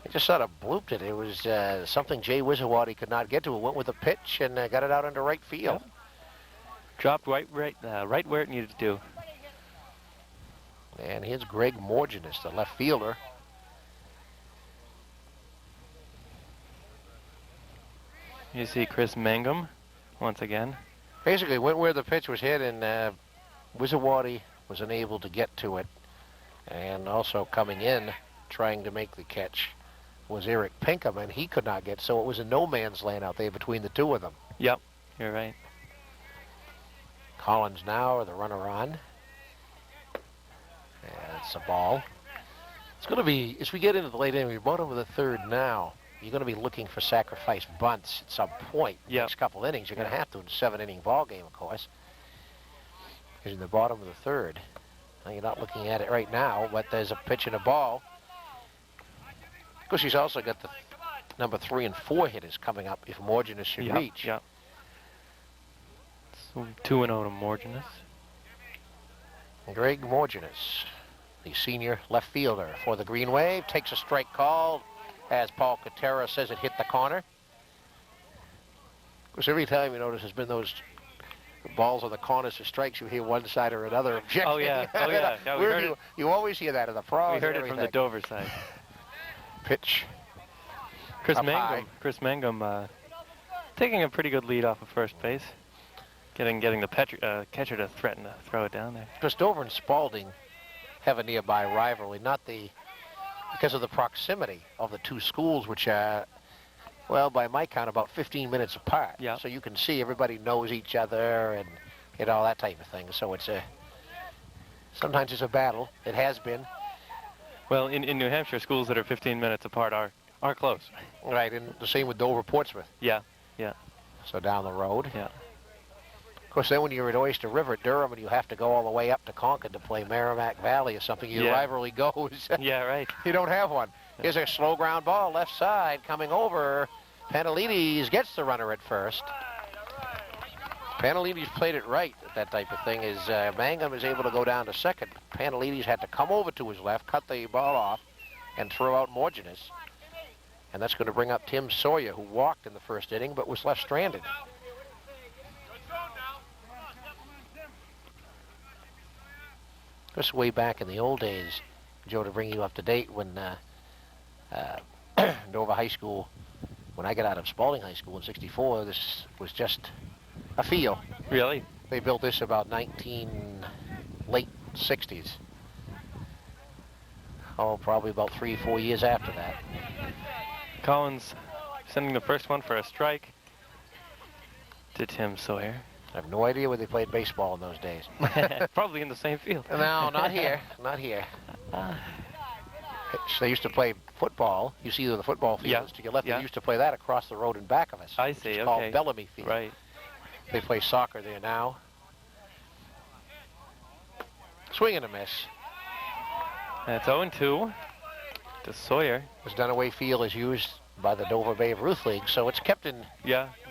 He just sort of blooped it. It was something Jay Wisawati could not get to. It went with a pitch and got it out into right field. Yep. Dropped right where it needed to. And here's Greg Morgenis, the left fielder. You see Chris Mangum once again. Basically went where the pitch was hit, and Wisawati was unable to get to it. And also coming in, trying to make the catch, was Eric Pinkham, and he could not get, so it was a no man's land out there between the two of them. Yep, you're right. Collins now, the runner on. And it's a ball. It's going to be, as we get into the late inning, we're bottom of the third now. You're going to be looking for sacrifice bunts at some point. Yep. Next couple innings, you're going to have to in a 7-inning ball game, of course. Because in the bottom of the third. Now, you're not looking at it right now, but there's a pitch and a ball. Of course, he's also got the number 3 and 4 hitters coming up if Morgenis should reach. Yep. So 2-0 to Morgenis. Greg Morgenis, the senior left fielder for the Green Wave, takes a strike call as Paul Katera says it hit the corner. Of course, every time you notice there's been those balls on the corners for strikes, you hear one side or another objection. Oh, yeah. Oh, yeah. Yeah, we heard it. You always hear that in the pros. We heard it from the Dover side. Pitch. Chris Mangum taking a pretty good lead off of first base. Getting the catcher to threaten to throw it down there. Because Dover and Spaulding have a nearby rivalry, because of the proximity of the two schools, which are, well, by my count, about 15 minutes apart. Yeah. So you can see everybody knows each other and all that type of thing. So sometimes it's a battle. It has been. Well, in New Hampshire, schools that are 15 minutes apart are close. Right, and the same with Dover Portsmouth. Yeah, yeah. So down the road. Yeah. Of course, then when you're at Oyster River, Durham, and you have to go all the way up to Concord to play Merrimack Valley or something, your rivalry goes. Yeah, right. You don't have one. Yeah. Here's a slow ground ball, left side, coming over. Panelides gets the runner at first. Panelides played it right at that type of thing. Mangum is able to go down to second. Panelides had to come over to his left, cut the ball off, and throw out Morgenis. And that's going to bring up Tim Sawyer, who walked in the first inning but was left stranded. This way back in the old days, Joe, to bring you up to date, when Dover High School, when I got out of Spaulding High School in '64, this was just a field. Really? They built this about late 60s. Oh, probably about 3 or 4 years after that. Collins sending the first one for a strike to Tim Sawyer. I have no idea where they played baseball in those days. Probably in the same field. No, not here. Not here. They used to play football. You see the football fields to your left. They used to play that across the road in back of us. I see, It's called Bellamy Field. Right. They play soccer there now. Swing and a miss. And it's 0-2 to Sawyer. This Dunaway Field is used by the Dover Babe Ruth League, so it's kept in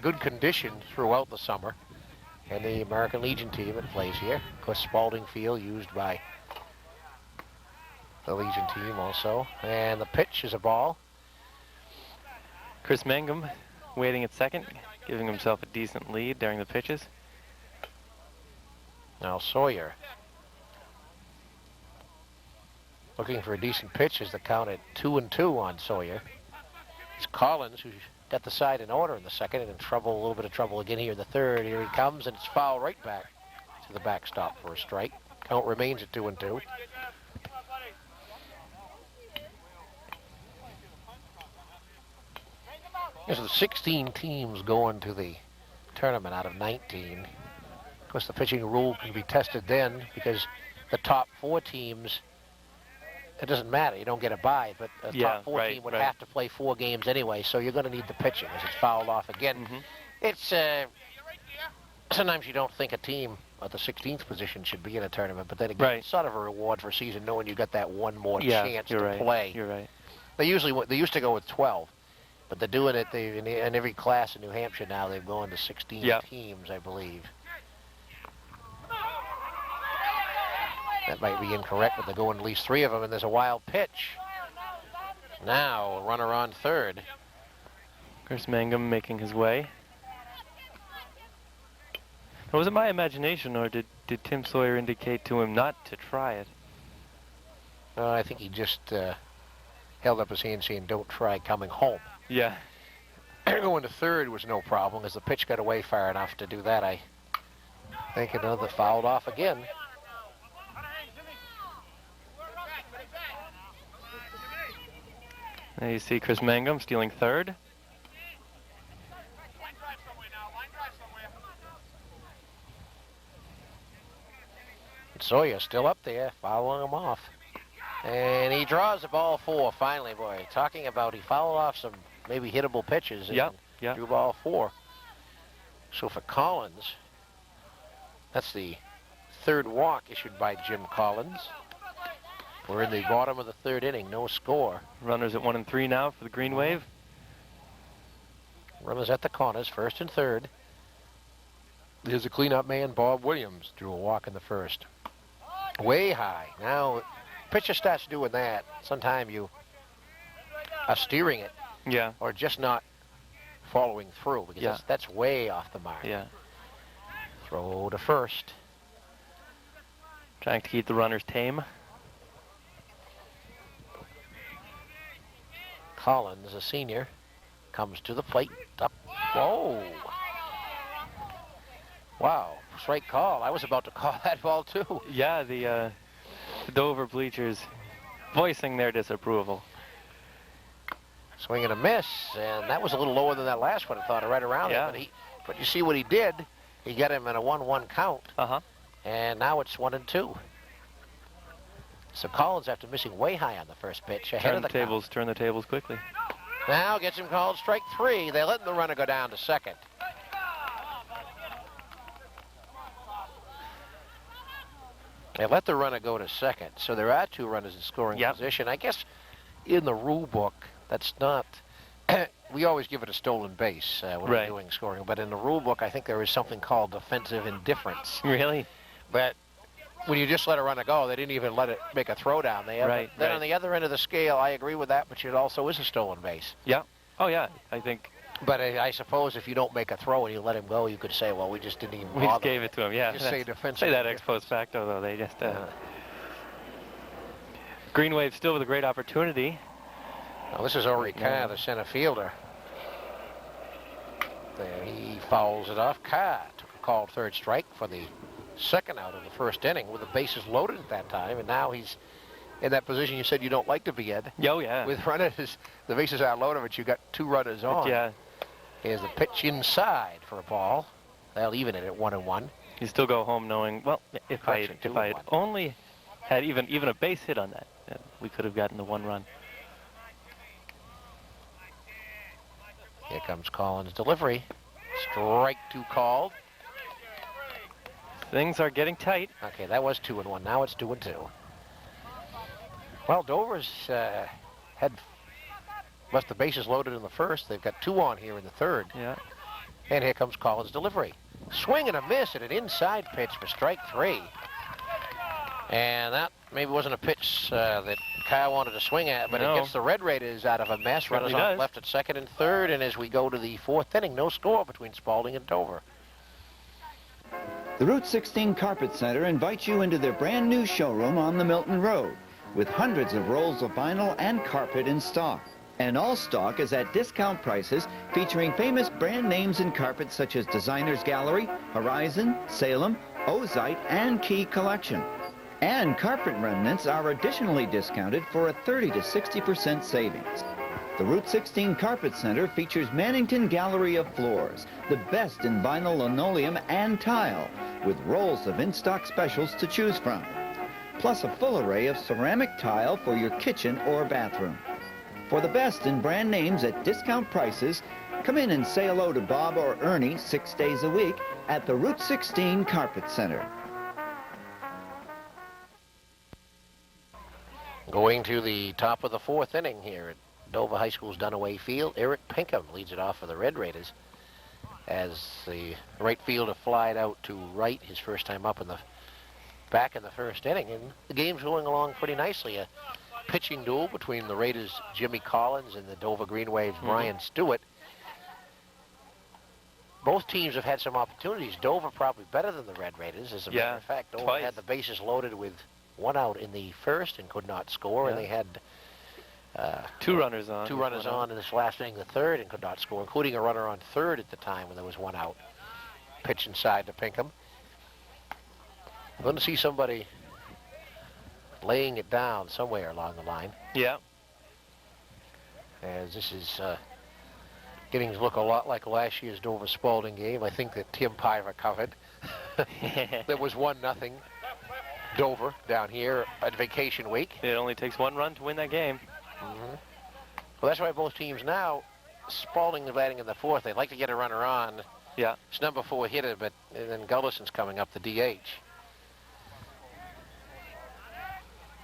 good condition throughout the summer. and the American Legion team that plays here. Of course, Spaulding Field used by the Legion team also. And the pitch is a ball. Chris Mangum waiting at second, giving himself a decent lead during the pitches. Now Sawyer looking for a decent pitch as the count at 2-2 on Sawyer. It's Collins who got the side in order in the second and in trouble, a little bit of trouble again here in the third. Here he comes, and it's fouled right back to the backstop for a strike. Count remains at 2-2. There's the 16 teams going to the tournament out of 19. Of course, the pitching rule can be tested then because the top 4 teams, it doesn't matter. You don't get a bye, but a top 4 team would have to play 4 games anyway, so you're going to need the pitching as it's fouled off again. It's sometimes you don't think a team at the 16th position should be in a tournament, but then again, it's sort of a reward for a season knowing you got that one more chance to play. You're right. They used to go with 12, but they're doing it in every class in New Hampshire now. They've gone to 16 teams, I believe. That might be incorrect, but they're going at least 3 of them, and there's a wild pitch. Now, a runner on third. Chris Mangum making his way. Was it my imagination, or did Tim Sawyer indicate to him not to try it? I think he just held up his hand saying, don't try coming home. Yeah. Going to third was no problem, as the pitch got away far enough to do that. I think another fouled off again. There you see Chris Mangum stealing third. Sawyer still up there, fouling him off. And he draws the ball 4 finally, boy. Talking about he fouled off some maybe hittable pitches and drew ball 4. So for Collins, that's the 3rd walk issued by Jim Collins. We're in the bottom of the 3rd inning, no score. Runners at 1 and 3 now for the Green Wave. Runners at the corners, 1st and 3rd. There's a cleanup man, Bob Williams, drew a walk in the 1st. Way high. Now, pitcher starts doing that. Sometime you are steering it. Yeah. Or just not following through, because that's way off the mark. Yeah. Throw to first. Trying to keep the runners tame. Collins, a senior, comes to the plate. Up. Whoa. Wow. Strike call. I was about to call that ball, too. Yeah, the Dover bleachers voicing their disapproval. Swing and a miss, and that was a little lower than that last one. I thought right around it, but you see what he did. He got him in a 1-1 count. And now it's 1-2. So Collins, after missing way high on the first pitch, ahead of the tables, turn the tables quickly. Now gets him called strike 3. They're letting the runner go down to second. They let the runner go to second, so there are 2 runners in scoring position. I guess in the rule book, that's not. We always give it a stolen base when we're doing scoring, but in the rule book, I think there is something called defensive indifference. Really? But when you just let a runner go, they didn't even let it make a throw down there. Then on the other end of the scale, I agree with that, but it also is a stolen base. Yeah. Oh, yeah. I think. But I suppose if you don't make a throw and you let him go, you could say, well, we just didn't even bother. We just gave it to him, yeah. Just say defensive. Say that ex post facto, though. They just. Green Wave still with a great opportunity. Now, this is Ori Carr, the center fielder. There, he fouls it off. Carr took a called 3rd strike for the 2nd out of the 1st inning with the bases loaded at that time, and now he's in that position you said you don't like to be in. Oh, yeah. With runners, the bases are loaded, but you got 2 runners on. Yeah. Here's the pitch inside for a ball. They'll even it at 1-1. You still go home knowing, well, if I had only had even a base hit on that, we could have gotten the 1 run. Here comes Collins' delivery. Strike 2 called. Things are getting tight. Okay, that was 2-1. Now it's 2-2. Well, Dover's left the bases loaded in the 1st. They've got 2 on here in the 3rd. Yeah. And here comes Collins' delivery. Swing and a miss at an inside pitch for strike 3. And that maybe wasn't a pitch that Kyle wanted to swing at, but No. it gets the Red Raiders out of a mess. Runners Certainly on does. left at second and third, and as we go to the 4th inning, no score between Spaulding and Dover. The Route 16 Carpet Center invites you into their brand new showroom on the Milton Road with hundreds of rolls of vinyl and carpet in stock. And all stock is at discount prices featuring famous brand names in carpet such as Designer's Gallery, Horizon, Salem, Ozite, and Key Collection. And carpet remnants are additionally discounted for a 30 to 60% savings. The Route 16 Carpet Center features Mannington Gallery of Floors, the best in vinyl linoleum and tile, with rolls of in-stock specials to choose from, plus a full array of ceramic tile for your kitchen or bathroom. For the best in brand names at discount prices, come in and say hello to Bob or Ernie 6 days a week at the Route 16 Carpet Center. Going to the top of the 4th inning here at Dover High School's Dunaway Field. Eric Pinkham leads it off for the Red Raiders as the right fielder flied out to right his first time up in the back in the 1st inning, and the game's going along pretty nicely. A pitching duel between the Raiders' Jimmy Collins and the Dover Green Waves' Brian Stewart. Both teams have had some opportunities. Dover probably better than the Red Raiders. As a matter of fact, Dover twice. had the bases loaded with 1 out in the 1st and could not score, and they had 2 runners on. 2 runners on in this last inning, the 3rd, and could not score, including a runner on 3rd at the time when there was 1 out. Pitch inside to Pinkham. I'm going to see somebody laying it down somewhere along the line, Yeah. as this is getting to look a lot like last year's Dover Spaulding game. I think that Tim Piver covered. There was 1-0 Dover down here at vacation week. It only takes 1 run to win that game. Well, that's why both teams now, Spaulding is batting in the 4th. They'd like to get a runner on. Yeah. It's number 4 hitter, but then Gullison's coming up, the DH.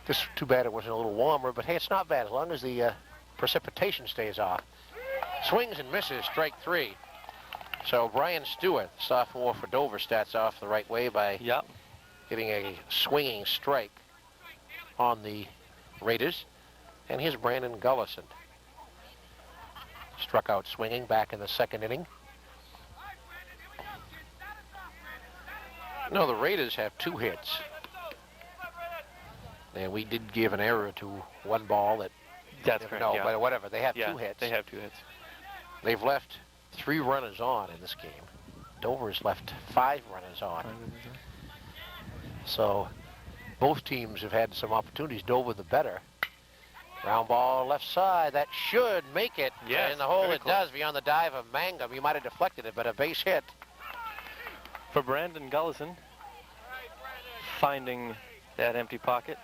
Just too bad it wasn't a little warmer, but hey, it's not bad as long as the precipitation stays off. Swings and misses, strike 3. So Brian Stewart, sophomore for Dover, starts off the right way by getting a swinging strike on the Raiders. And here's Brandon Gullison. Struck out swinging back in the 2nd inning. No, the Raiders have 2 hits. And we did give an error to 1 ball that... That's correct, No, but whatever. They have 2 hits. They have 2 hits. They've left 3 runners on in this game. Dover's left 5 runners on. So both teams have had some opportunities. Dover the better. Ground ball left side. That should make it. Yes, in the hole it close. does beyond the dive of Mangum. He might have deflected it, but a base hit. For Brandon Gullison, finding that empty pocket.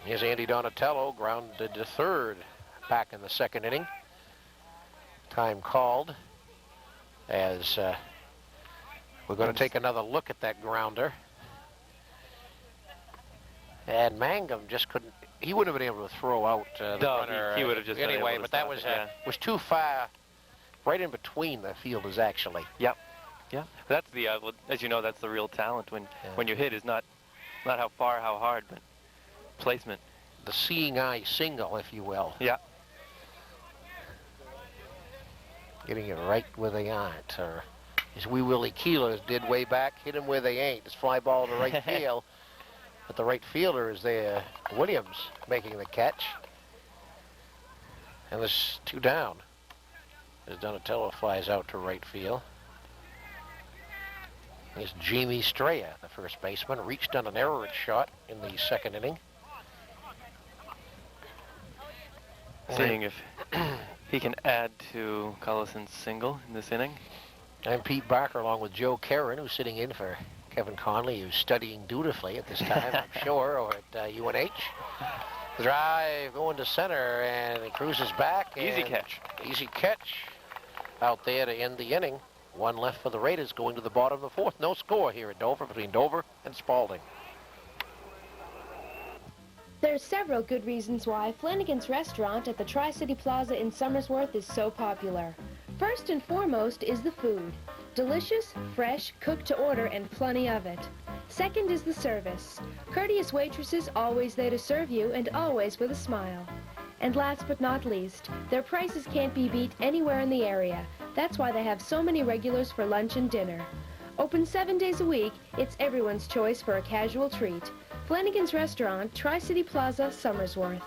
Here's Andy Donatello, grounded to 3rd back in the 2nd inning. Time called as we're going to take another look at that grounder. And Mangum just couldn't, he wouldn't have been able to throw out the runner he would have just been anyway, able to but that stop was it, too far, right in between the fielders actually. Yep. Yeah. That's the, as you know, that's the real talent when you hit is not how far, how hard, but placement. The seeing eye single, if you will. Yeah. Getting it right where they aren't, or as Wee Willie Keeler did way back, hit them where they ain't. It's fly ball to right field, but the right fielder is there, Williams, making the catch. And there's 2 down as Donatello flies out to right field. Here's Jamie Straya, the first baseman, reached on an error shot in the 2nd inning. Seeing if he can add to Collison's single in this inning. I'm Pete Barker along with Joe Karen, who's sitting in for Kevin Conley, who's studying dutifully at this time, I'm sure, or at UNH. Drive going to center, and he cruises back. Easy catch. Easy catch out there to end the inning. 1 left for the Raiders going to the bottom of the 4th. No score here at Dover between Dover and Spaulding. There are several good reasons why Flanagan's Restaurant at the Tri-City Plaza in Somersworth is so popular. First and foremost is the food. Delicious, fresh, cooked to order, and plenty of it. Second is the service. Courteous waitresses always there to serve you and always with a smile. And last but not least, their prices can't be beat anywhere in the area. That's why they have so many regulars for lunch and dinner. Open 7 days a week, it's everyone's choice for a casual treat. Flanagan's Restaurant, Tri-City Plaza, Somersworth.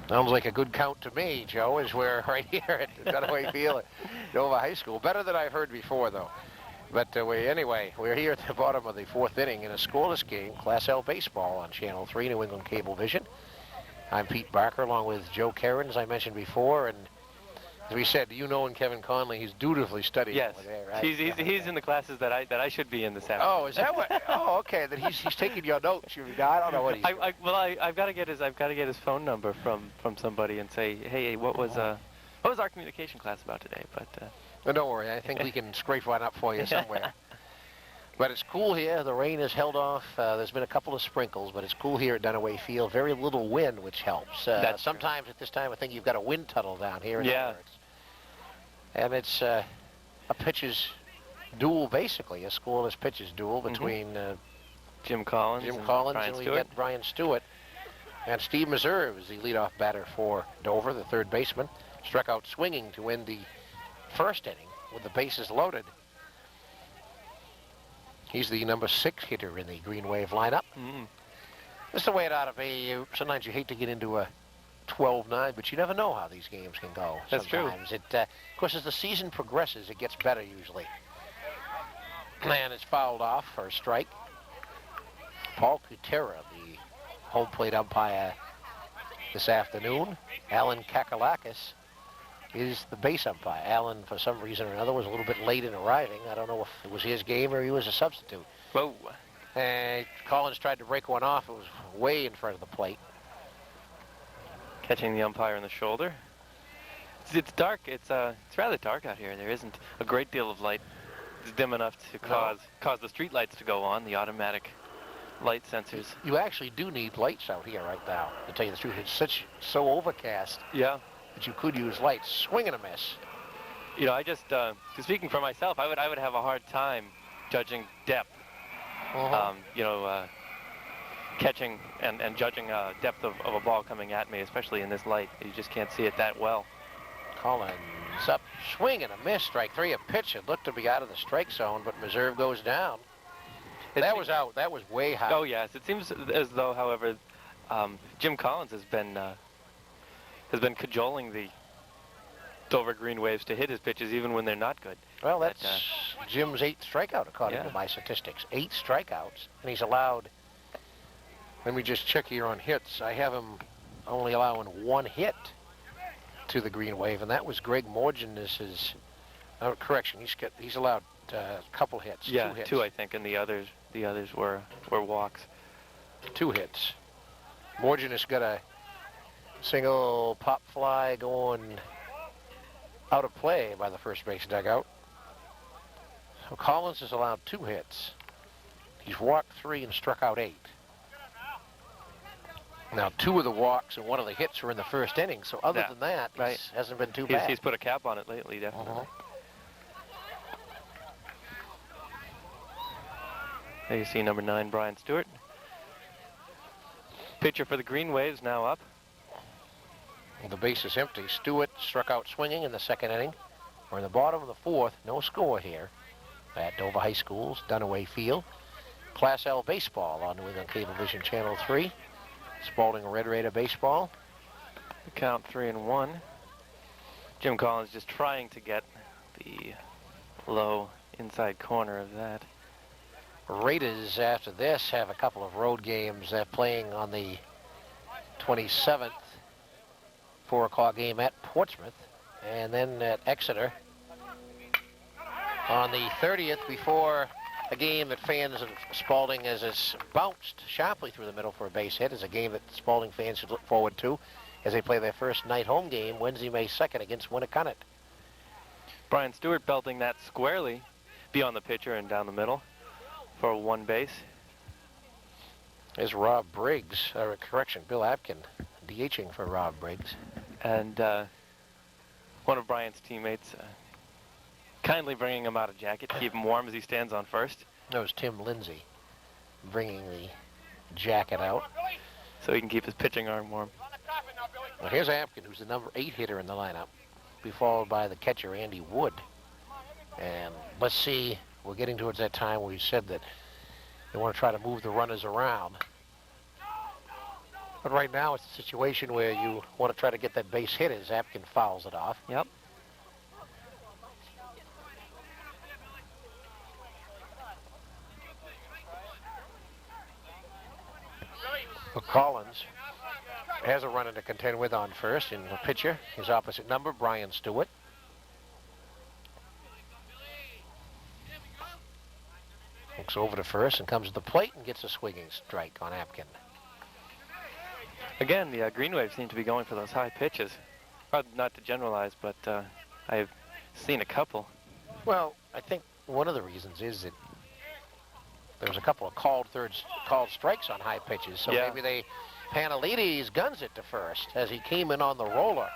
Sounds like a good count to me, Joe, as we're right here at Dunaway Field at Nova High School. Better than I've heard before, though. But anyway, we're here at the bottom of the fourth inning in a scoreless game, Class L baseball on Channel 3, New England Cablevision. I'm Pete Barker, along with Joe Karen, as I mentioned before, and as we said, you know, and Kevin Conley, he's dutifully studying. Yes, over there, right? he's in the classes that I should be in this afternoon. Oh, is that what? Oh, okay. Then he's taking your notes. I don't know what he's. I've got to get his phone number from somebody and say, hey, what was our communication class about today? But Well, don't worry. I think we can scrape one up for you somewhere. But it's cool here. The rain has held off. There's been a couple of sprinkles, but it's cool here at Dunaway Field. Very little wind, which helps. Sometimes at this time, I think you've got a wind tunnel down here. Yeah. And it's a pitcher's duel, basically, a scoreless pitcher's duel between Jim Collins and we got Brian Stewart. And Steve Meserve is the leadoff batter for Dover, the third baseman. Struck out swinging to end the first inning with the bases loaded. He's the number 6 hitter in the Green Wave lineup. That's the way it ought to be. Sometimes you hate to get into a 12-9, but you never know how these games can go. That's sometimes. true. Of course, as the season progresses, it gets better usually. And it's fouled off for a strike. Paul Kutera, the home plate umpire this afternoon. Alan Kakalakis is the base umpire. Alan, for some reason or another, was a little bit late in arriving. I don't know if it was his game or he was a substitute. Whoa. And Collins tried to break one off. It was way in front of the plate. Catching the umpire in the shoulder. It's dark. It's rather dark out here. There isn't a great deal of light. It's dim enough to cause the street lights to go on, the automatic light sensors. You actually do need lights out here right now, to tell you the truth. It's so overcast. Yeah. That you could use lights. Swing and a miss. You know, I just speaking for myself, I would have a hard time judging depth. Catching and judging depth of a ball coming at me, especially in this light. You just can't see it that well. Collins up, swing and a miss, strike 3. A pitch. It looked to be out of the strike zone, but Meserve goes down. That was out. That was way high. Oh yes, it seems as though, however, Jim Collins has been cajoling the Dover Green Waves to hit his pitches even when they're not good. Well, that's Jim's 8th strikeout according to my statistics. 8 strikeouts, and he's allowed. Let me just check here on hits. I have him only allowing 1 hit to the Green Wave, and that was Greg Morgan. Correction. He's allowed a couple hits. Yeah, 2 hits. 2 I think, and the others were walks. 2 hits. Morgan has got a single pop fly going out of play by the first base dugout. So Collins has allowed 2 hits. He's walked 3 and struck out 8. Now, 2 of the walks and 1 of the hits were in the first inning, so other than that, it hasn't been too bad. He's put a cap on it lately, definitely. There you see number 9, Brian Stewart. Pitcher for the Green Waves now up. The base is empty. Stewart struck out swinging in the second inning. We're in the bottom of the 4th. No score here at Dover High School's Dunaway Field. Class L baseball on New England Cablevision Channel 3. Spaulding Red Raider baseball. The count 3-1. Jim Collins just trying to get the low inside corner of that. Raiders, after this, have a couple of road games. They're playing on the 27th, 4 o'clock game at Portsmouth, and then at Exeter on the 30th before a game that fans of Spaulding, as it's bounced sharply through the middle for a base hit, is a game that Spaulding fans should look forward to as they play their first night home game Wednesday, May 2nd against Winnicott. Brian Stewart belting that squarely beyond the pitcher and down the middle for one base. There's Rob Briggs, Bill Apkin, DHing for Rob Briggs. And one of Brian's teammates kindly bringing him out a jacket to keep him warm as he stands on first. That was Tim Lindsay bringing the jacket out. So he can keep his pitching arm warm. Well, here's Apkin, who's the number 8 hitter in the lineup, be followed by the catcher, Andy Wood. And let's see, we're getting towards that time where he said that they want to try to move the runners around. But right now it's a situation where you want to try to get that base hit as Apkin fouls it off. Yep. But Collins has a runner to contend with on first, and the pitcher, his opposite number, Brian Stewart. Looks over to first and comes to the plate and gets a swinging strike on Apkin. Again, the Green Wave seem to be going for those high pitches. Not to generalize, but I've seen a couple. Well, I think one of the reasons is that there was a couple of called strikes on high pitches, so yeah. maybe Panalides guns it to first as he came in on the roller.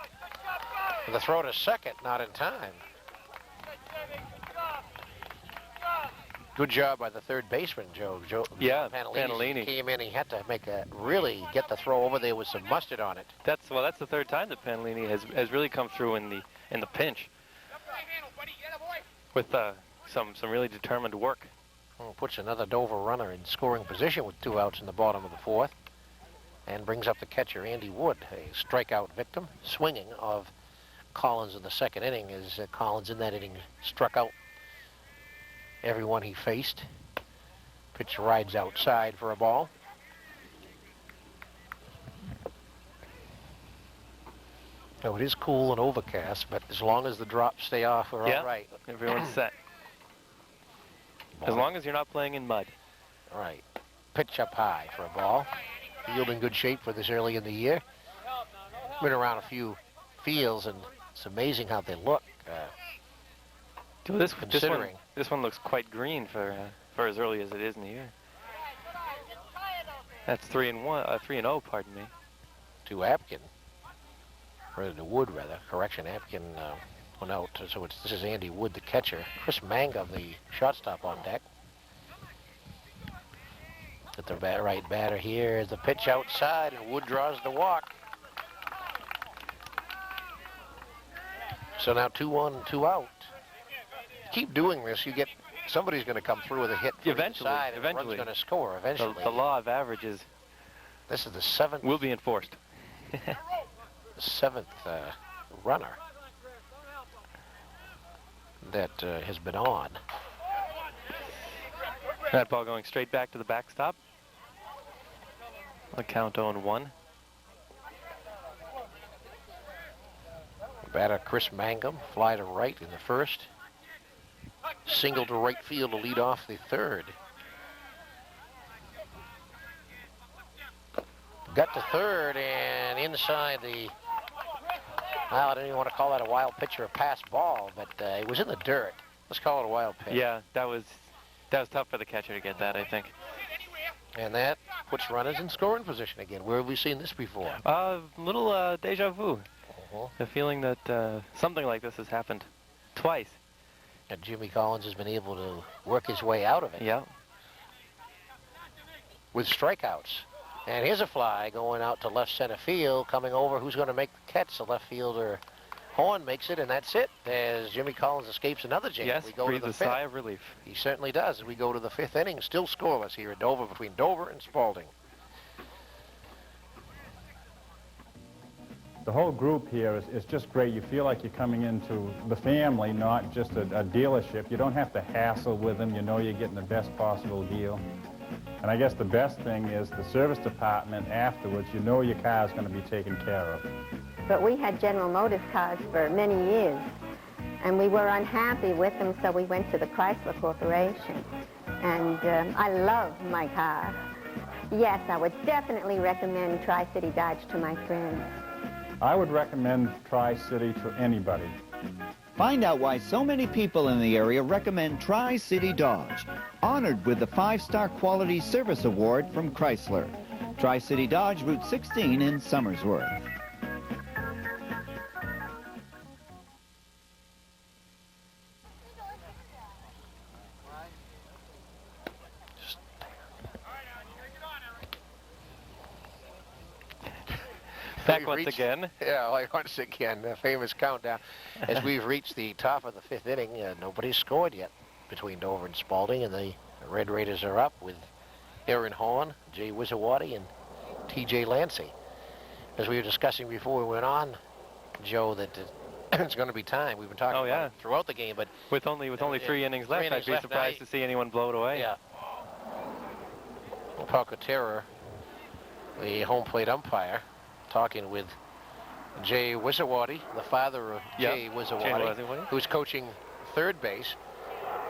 The throw to second, not in time. Good job by the third baseman, Joe. Yeah, Panalini came in. He had to really get the throw over there with some mustard on it. That's the third time that Panalini has really come through in the pinch with some really determined work. Well, puts another Dover runner in scoring position with 2 outs in the bottom of the 4th, and brings up the catcher Andy Wood, a strikeout victim, swinging of Collins in the 2nd inning, as Collins in that inning struck out everyone he faced. Pitch rides outside for a ball. So it is cool and overcast, but as long as the drops stay off, we're all right. Everyone's set. As long as you're not playing in mud. All right. Pitch up high for a ball. Field in good shape for this early in the year. Been around a few fields, and it's amazing how they look. This one looks quite green for as early as it is in the year. That's 3-0, pardon me. To Apkin, or to Wood rather. Correction, Apkin went out. So this is Andy Wood, the catcher. Chris Mangum, the shortstop, on deck. At the right batter here is the pitch outside, and Wood draws the walk. So now 2-1, 2 out. Keep doing this, you get somebody's going to come through with a hit from eventually. inside, and the run's going to score eventually. The law of averages. This is the 7th. Will be enforced. The 7th runner that has been on. That ball going straight back to the backstop. A count 0-1. Batter Chris Mangum, fly to right in the 1st. Single to right field to lead off the 3rd. Got to 3rd and inside the, well, I don't even want to call that a wild pitch or a pass ball, but it was in the dirt. Let's call it a wild pitch. Yeah, that was tough for the catcher to get that, I think. And that puts runners in scoring position again. Where have we seen this before? Little deja vu. The feeling that something like this has happened twice. And Jimmy Collins has been able to work his way out of it. Yeah. With strikeouts. And here's a fly going out to left center field, coming over. Who's going to make the catch? The left fielder, Horn, makes it, and that's it. As Jimmy Collins escapes another jam. Yes, we go breathes to the a 5th. sigh of relief. He certainly does. As we go to the 5th inning, still scoreless here at Dover, between Dover and Spaulding. The whole group here is just great. You feel like you're coming into the family, not just a dealership. You don't have to hassle with them. You know you're getting the best possible deal. And I guess the best thing is the service department afterwards, you know your car's going to be taken care of. But we had General Motors cars for many years, and we were unhappy with them, so we went to the Chrysler Corporation. And I love my car. Yes, I would definitely recommend Tri-City Dodge to my friends. I would recommend Tri-City to anybody. Find out why so many people in the area recommend Tri-City Dodge, honored with the 5-star Quality Service Award from Chrysler. Tri-City Dodge, Route 16 in Somersworth. Back once again. Yeah, like once again, the famous countdown. As we've reached the top of the 5th inning, nobody's scored yet between Dover and Spaulding, and the Red Raiders are up with Aaron Horn, Jay Wizawati, and T.J. Lancey. As we were discussing before we went on, Joe, that it's going to be time. We've been talking about it throughout the game, but with only 3 innings left, I'd be surprised to see anyone blow it away. Yeah. Paul Cotera, the home plate umpire, talking with Jay Wizawati, the father of Jay Wizawati, who's coaching third base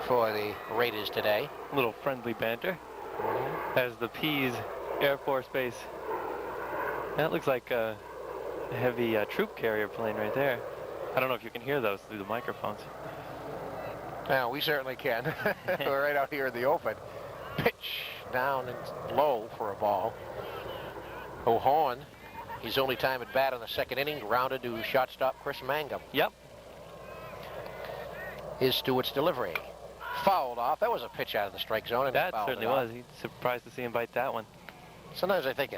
for the Raiders today. A little friendly banter as the Pease Air Force Base. That looks like a heavy troop carrier plane right there. I don't know if you can hear those through the microphones. Now, we certainly can. We're right out here in the open. Pitch down and low for a ball. O'Horn, his only time at bat in the 2nd inning, grounded to shortstop Chris Mangum. Yep. Here's Stewart's delivery. Fouled off. That was a pitch out of the strike zone. And that certainly was. He's surprised to see him bite that one. Sometimes I think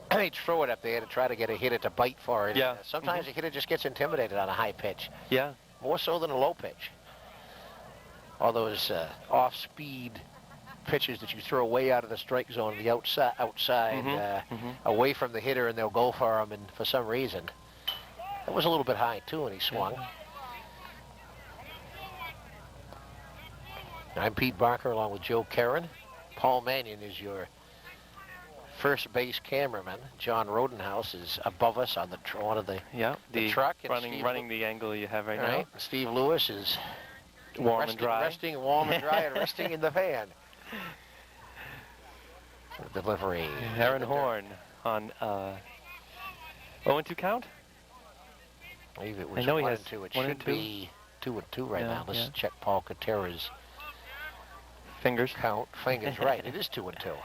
they throw it up there to try to get a hitter to bite for it. Yeah. Sometimes a hitter just gets intimidated on a high pitch. Yeah. More so than a low pitch. All those off-speed pitches that you throw way out of the strike zone, the outside, away from the hitter, and they'll go for him, and for some reason. That was a little bit high, too, and he swung. I'm Pete Barker, along with Joe Karen. Paul Mannion is your first base cameraman. John Rodenhouse is above us on one of the truck. Running the angle you have right now. Steve Lewis is warm and dry. Resting warm and dry and resting in the fan. Delivery. Aaron Horn on 0-2 count? I believe it was 1-2. It should be 2-2 right now. Let's check Paul Cotera's fingers. Fingers, right. It is 2-2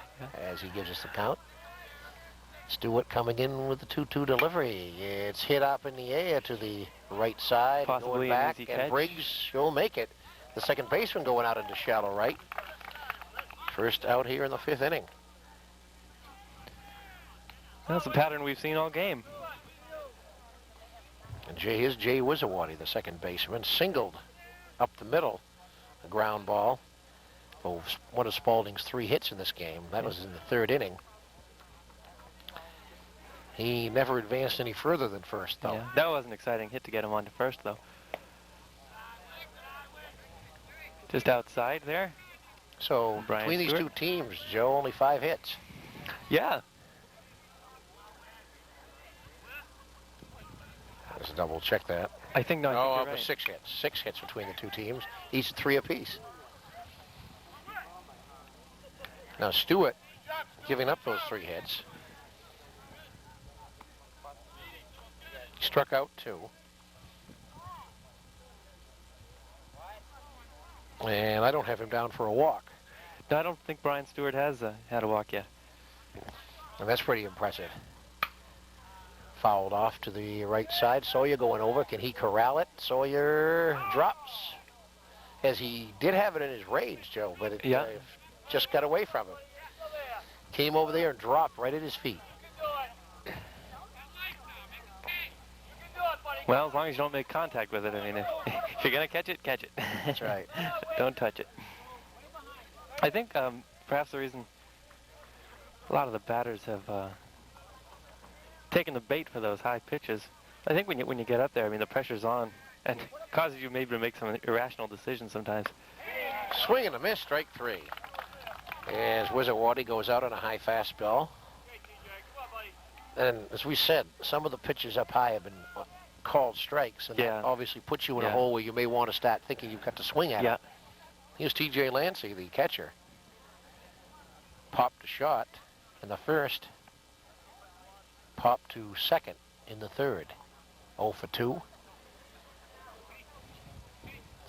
as he gives us the count. Stewart coming in with the 2-2 delivery. It's hit up in the air to the right side. Possibly going back, an easy and catch. Briggs will make it. The second baseman going out into shallow right. First out here in the 5th inning. That's a pattern we've seen all game. And here's Jay Wizawati, the second baseman, singled up the middle, a ground ball. One of Spaulding's 3 hits in this game. That was in the 3rd inning. He never advanced any further than first, though. Yeah, that was an exciting hit to get him on to first, though. Just outside there. So between these two teams, Joe, only 5 hits. Yeah. Let's double check that. I think no. No, it was 6 hits. 6 hits between the two teams, each 3 apiece. Now Stewart giving up those 3 hits. Struck out 2. And I don't have him down for a walk. No, I don't think Brian Stewart has had a walk yet. And that's pretty impressive. Fouled off to the right side. Sawyer going over. Can he corral it? Sawyer drops. As he did have it in his range, Joe, but it just got away from him. Came over there and dropped right at his feet. Well, as long as you don't make contact with it. I mean, if you're going to catch it, catch it. That's right. Don't touch it. I think perhaps the reason a lot of the batters have taken the bait for those high pitches, I think when you get up there, I mean, the pressure's on and it causes you maybe to make some irrational decisions sometimes. Swing and a miss, strike 3. As Wizawati goes out on a high fastball. And as we said, some of the pitches up high have been called strikes, and that obviously puts you in a hole where you may want to start thinking you've got to swing at it. Here's T.J. Lancey, the catcher. Popped a shot in the 1st. Popped to 2nd in the 3rd. 0 for 2.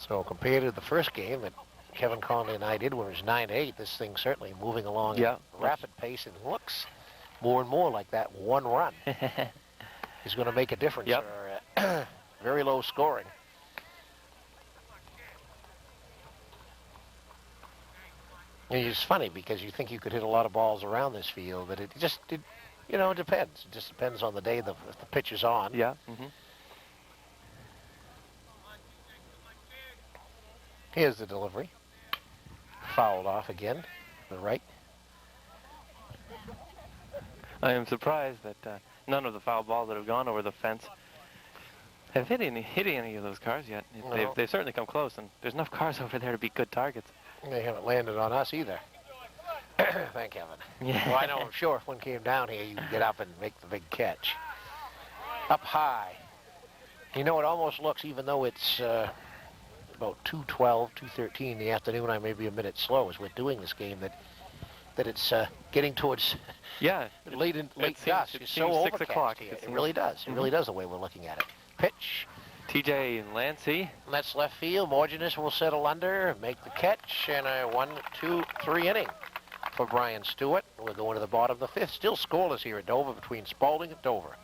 So compared to the first game that Kevin Conley and I did when it was 9-8, this thing's certainly moving along at a rapid pace and looks more and more like that one run is going to make a difference. Or, very low scoring. And it's funny because you think you could hit a lot of balls around this field, but it depends. It just depends on the day if the pitch is on. Yeah. Here's the delivery. Fouled off again to the right. I am surprised that none of the foul balls that have gone over the fence have hit any of those cars yet. No. They've certainly come close, and there's enough cars over there to be good targets. They haven't landed on us either. Thank heaven. Yeah. Well, I know, I'm sure if one came down here, you could get up and make the big catch. Up high. You know, it almost looks, even though it's about 2:12, 2:13 in the afternoon, I may be a minute slow as we're doing this game, that it's getting towards late dusk. It's so 6 o'clock overcast here. It really does. It really does the way we're looking at it. Pitch. TJ Lancey. That's left field. Morginus will settle under, make the catch, and a 1, 2, 3 inning for Brian Stewart. We're going to the bottom of the fifth. Still scoreless here at Dover between Spaulding and Dover.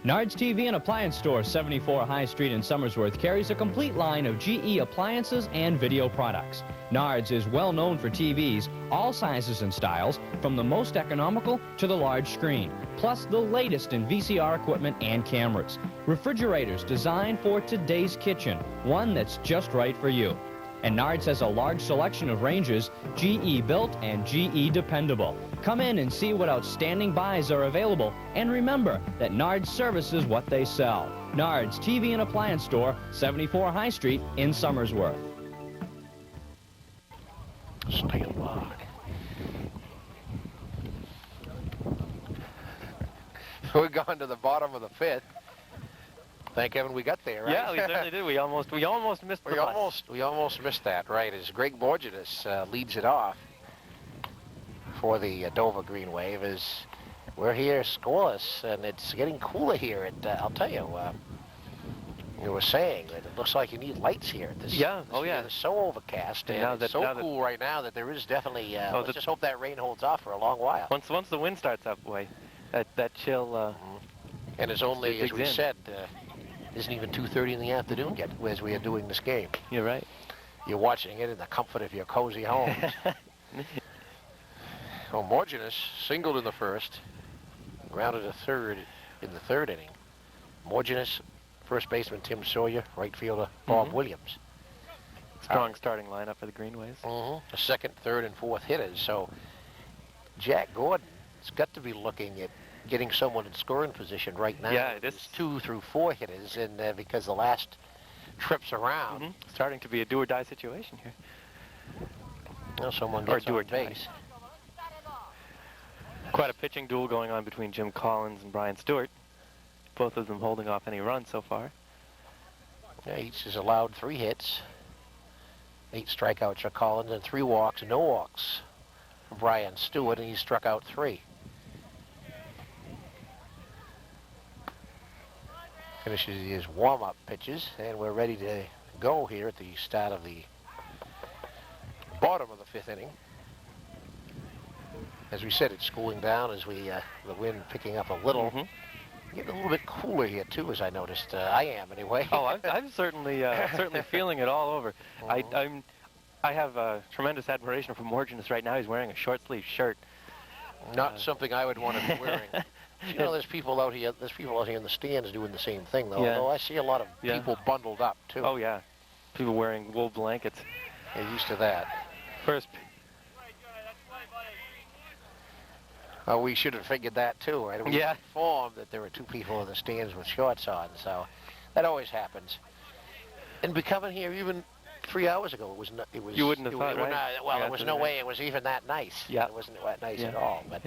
Nard's TV and Appliance Store, 74 High Street in Somersworth, carries a complete line of GE appliances and video products. Nard's is well known for TVs, all sizes and styles, from the most economical to the large screen, plus the latest in VCR equipment and cameras. Refrigerators designed for today's kitchen, one that's just right for you. And Nard's has a large selection of ranges, GE built and GE dependable. Come in and see what outstanding buys are available, and remember that Nard's services what they sell. Nard's TV and Appliance Store, 74 High Street in Somersworth. Steel log. We're going to the bottom of the fifth. Thank heaven we got there, right? Yeah, we certainly did. We almost missed the bus. We almost missed that, right, as Greg Morginus leads it off for the Dover Green Wave. As we're here scoreless, and it's getting cooler here. I'll tell you, you were saying that it looks like you need lights here at this. Yeah, It's so overcast, and it's so cool right now that there is definitely, let's just hope that rain holds off for a long while. Once the wind starts up, boy, that chill... and it's only, as we said... isn't even 2:30 in the afternoon yet as we are doing this game. You're right. You're watching it in the comfort of your cozy home. So Morginus singled in the first, grounded a third in the third inning. Morginus, first baseman Tim Sawyer, right fielder Bob Williams. Strong starting lineup for the Greenways. The second, third, and fourth hitters. So Jack Gordon has got to be looking at getting someone in scoring position right now. Yeah, it is 2 through 4 hitters, and because the last trips around, starting to be a do-or-die situation here. Well, someone gets on base. Quite a pitching duel going on between Jim Collins and Brian Stewart. Both of them holding off any runs so far. Yeah, each has allowed 3 hits, 8 strikeouts for Collins, and 3 walks, no walks for Brian Stewart, and he struck out 3. Finishes his warm-up pitches, and we're ready to go here at the start of the bottom of the 5th inning. As we said, it's cooling down as the wind picking up a little. Getting a little bit cooler here too, as I noticed. I am anyway. Oh, I'm certainly feeling it all over. I have tremendous admiration for Morginus right now. He's wearing a short-sleeve shirt. Not something I would want to be wearing. You know, there's people out here in the stands doing the same thing, though. Although I see a lot of people bundled up, too. Oh, yeah. People wearing wool blankets. They're used to that. First. We should have figured that, too, right? We were informed that there were 2 people in the stands with shorts on, so that always happens. And becoming here even 3 hours ago, it was... You wouldn't have thought, right? There was no way it was even that nice. Yeah. It wasn't that nice at all, but...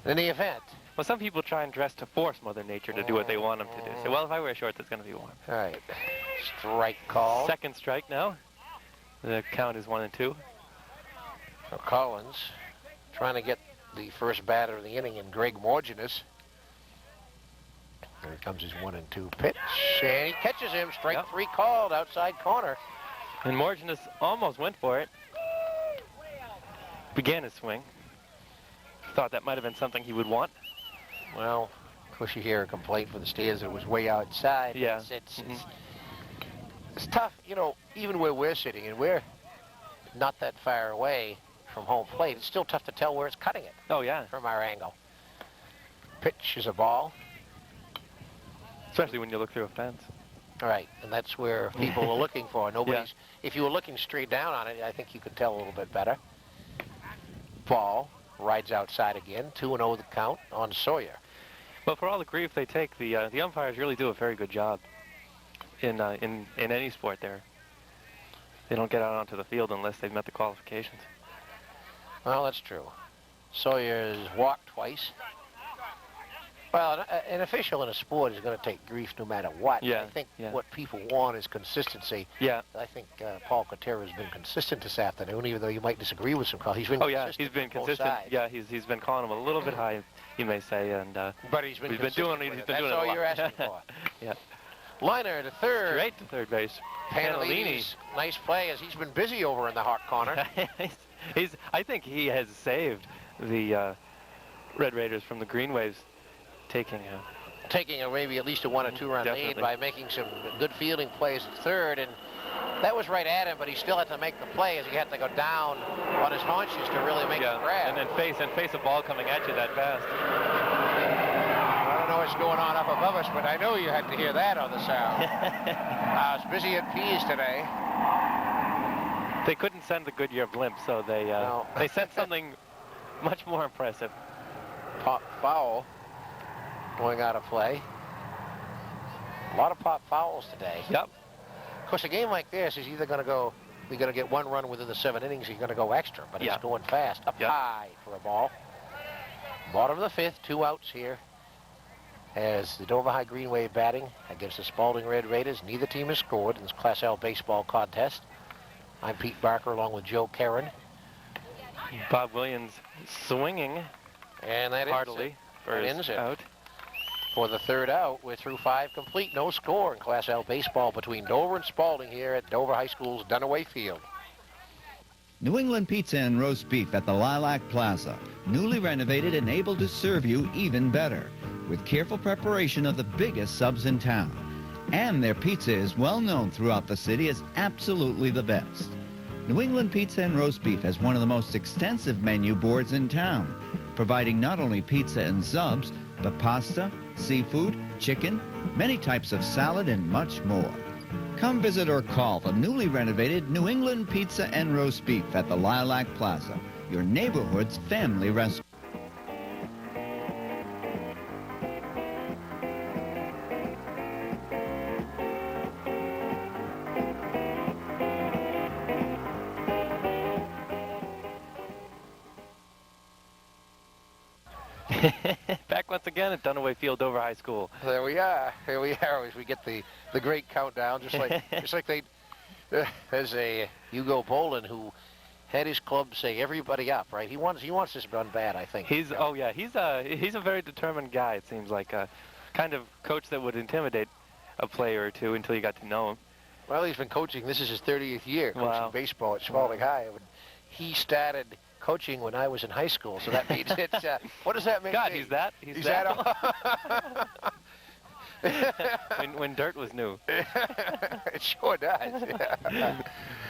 in the event. Well, some people try and dress to force Mother Nature to do what they want them to do. Say, well, if I wear shorts, it's going to be warm. All right. Strike call. Second strike now. The count is 1 and 2. So Collins trying to get the first batter of the inning in Greg Morginus. Here comes his 1-2 pitch, and he catches him. Strike 3 called, outside corner. And Morgenus almost went for it. Began his swing. Thought that might have been something he would want. Well, of course you hear a complaint from the stands that it was way outside. Yeah. It's tough, you know, even where we're sitting, and we're not that far away from home plate. It's still tough to tell where it's cutting it. Oh, yeah. From our angle. Pitch is a ball. Especially when you look through a fence. All right, and that's where people are looking for. Nobody's. Yeah. If you were looking straight down on it, I think you could tell a little bit better. Ball rides outside again. 2-0 the count on Sawyer. Well, for all the grief they take, the umpires really do a very good job in any sport there. They don't get out onto the field unless they've met the qualifications. Well, that's true. Sawyer's walked twice. Well, an official in a sport is going to take grief no matter what. Yeah, I think what people want is consistency. Yeah. I think Paul Cotera has been consistent this afternoon, even though you might disagree with some calls. He's been consistent. He's been consistent. Yeah, he's been calling him a little bit high, you may say, and but he's been doing it. That's all you're asking for. Yeah. Liner to third. Straight to third base. Panellini's nice play as he's been busy over in the hot corner. I think he has saved the Red Raiders from the Green Waves taking maybe at least a 1 or 2 run lead by making some good fielding plays at third, and that was right at him, but he still had to make the play as he had to go down on his haunches to really make the grab. And then face a ball coming at you that fast. I don't know what's going on up above us, but I know you had to hear that on the sound. I was busy at Pease today. They couldn't send the Goodyear blimp, so they sent something much more impressive. Pop foul. Going out of play. A lot of pop fouls today. Yep. Of course, a game like this is either going to go, we're going to get 1 run within the 7 innings, or you're going to go extra, but it's going fast. Up high for a ball. Bottom of the 5th, 2 outs here. As the Dover High Green Wave batting against the Spaulding Red Raiders. Neither team has scored in this Class L baseball contest. I'm Pete Barker along with Joe Karen. Bob Williams swinging and that heartily for his out. For the 3rd out, we're through 5 complete. No score in Class L baseball between Dover and Spaulding here at Dover High School's Dunaway Field. New England Pizza and Roast Beef at the Lilac Plaza. Newly renovated and able to serve you even better. With careful preparation of the biggest subs in town. And their pizza is well known throughout the city as absolutely the best. New England Pizza and Roast Beef has one of the most extensive menu boards in town, providing not only pizza and subs, but pasta, seafood, chicken, many types of salad, and much more. Come visit or call the newly renovated New England Pizza and Roast Beef at the Lilac Plaza, your neighborhood's family restaurant. Back once again at Dunaway Field, Dover High School. There we are. Here we are as we get the great countdown, just like they. There's a Hugo Bolin who had his club say everybody up, right? He wants this done bad, I think. He's a very determined guy. It seems like a kind of coach that would intimidate a player or two until you got to know him. Well, he's been coaching. This is his 30th year coaching baseball at Spaulding High. He started coaching when I was in high school, so that means it's, what does that mean? God, he's that when dirt was new. It sure does. Yeah.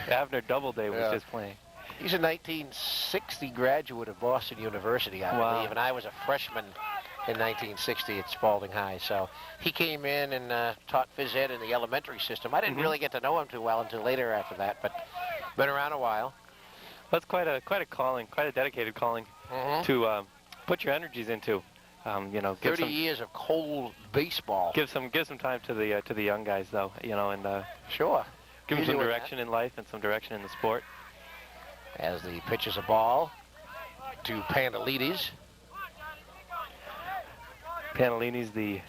Abner Doubleday was just playing. He's a 1960 graduate of Boston University, I believe, and I was a freshman in 1960 at Spaulding High. So he came in and taught phys ed in the elementary system. I didn't really get to know him too well until later after that, but been around a while. That's quite a calling, quite a dedicated calling to put your energies into. You know, 30 years of cold baseball. Give some time to the young guys, though. You know, and sure, give them some direction in life and some direction in the sport. As the pitch is a ball to Panellini's. Panellini's the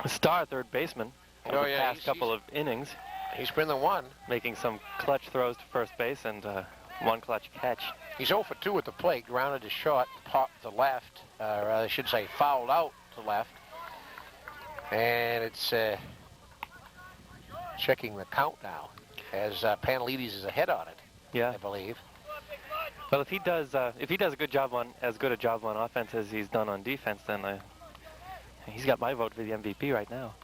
star third baseman over the past couple of innings. He's been the one. Making some clutch throws to first base and one clutch catch. He's 0 for 2 at the plate, grounded to short, popped to left, or I should say fouled out to left. And it's checking the count now, as Panelides is ahead on it, Yeah. I believe. Well, if he does a good job on as good a job on offense as he's done on defense, then he's got my vote for the MVP right now.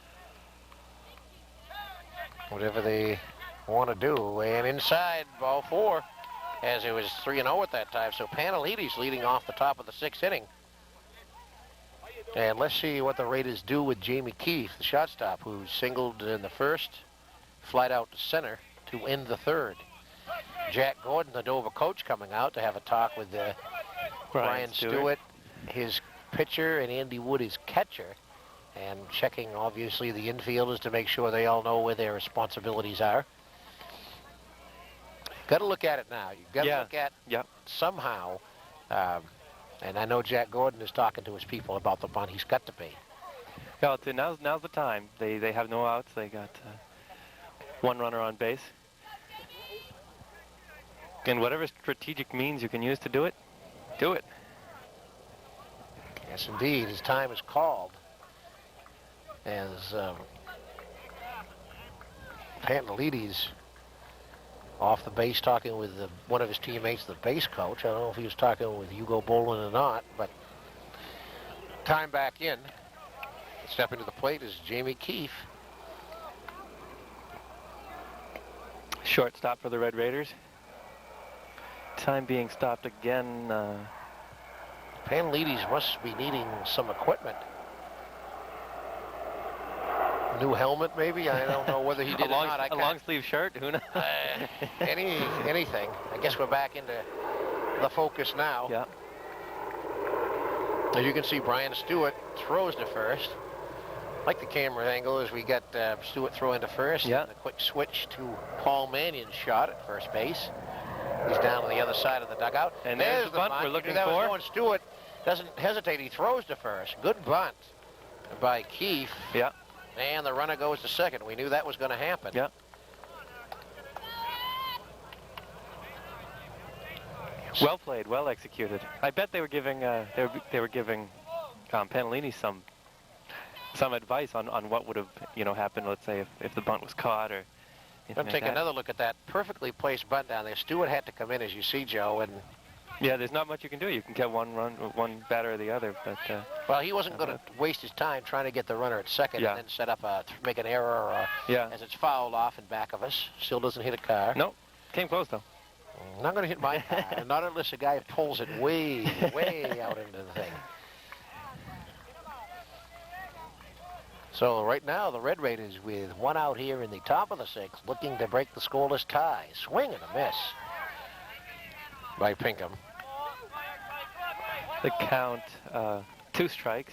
Whatever they want to do. And inside, ball 4, as it was 3-0 at that time. So Panelides leading off the top of the 6th inning. And let's see what the Raiders do with Jamie Keefe, the shortstop, who singled in the first, flied out to center to end the 3rd. Jack Gordon, the Dover coach, coming out to have a talk with Brian Stewart, his pitcher, and Andy Wood, his catcher, and checking, obviously, the infielders to make sure they all know where their responsibilities are. Got to look at it now. You've got to look at somehow, and I know Jack Gordon is talking to his people about the bunt. He's got to be. Well, now's the time. They have no outs. They got one runner on base. And whatever strategic means you can use to do it, do it. Yes, indeed. His time is called. As Panelides off the base talking with one of his teammates, the base coach. I don't know if he was talking with Hugo Bolin or not, but time back in. Stepping to the plate is Jamie Keefe. Shortstop for the Red Raiders. Time being stopped again. Panelides must be needing some equipment. New helmet, maybe? I don't know whether he did or not. A long sleeve shirt? Who knows? Anything. I guess we're back into the focus now. Yeah. As you can see, Brian Stewart throws to first. Like the camera angle as we got Stewart throwing to first. Yeah. And a quick switch to Paul Mannion's shot at first base. He's down on the other side of the dugout. And there's the bunt we're looking for. Was Stewart doesn't hesitate. He throws to first. Good bunt by Keefe. Yeah. And the runner goes to second. We knew that was going to happen. Yeah. Well played, well executed. I bet they were giving they were giving Panelides some advice on what would have happened. Let's say if the bunt was caught or. Let's take another look at that perfectly placed bunt down there. Stewart had to come in, as you see, Joe, and yeah, there's not much you can do. You can get one batter or the other, but well, he wasn't going to waste his time trying to get the runner at second and then set up make an error as it's fouled off in back of us. Still doesn't hit a car. Nope, came close though. Not going to hit my car, not unless a guy pulls it way out into the thing. So right now, the Red Raiders with one out here in the top of the 6th, looking to break the scoreless tie. Swing and a miss by Pinkham. The count, 2 strikes.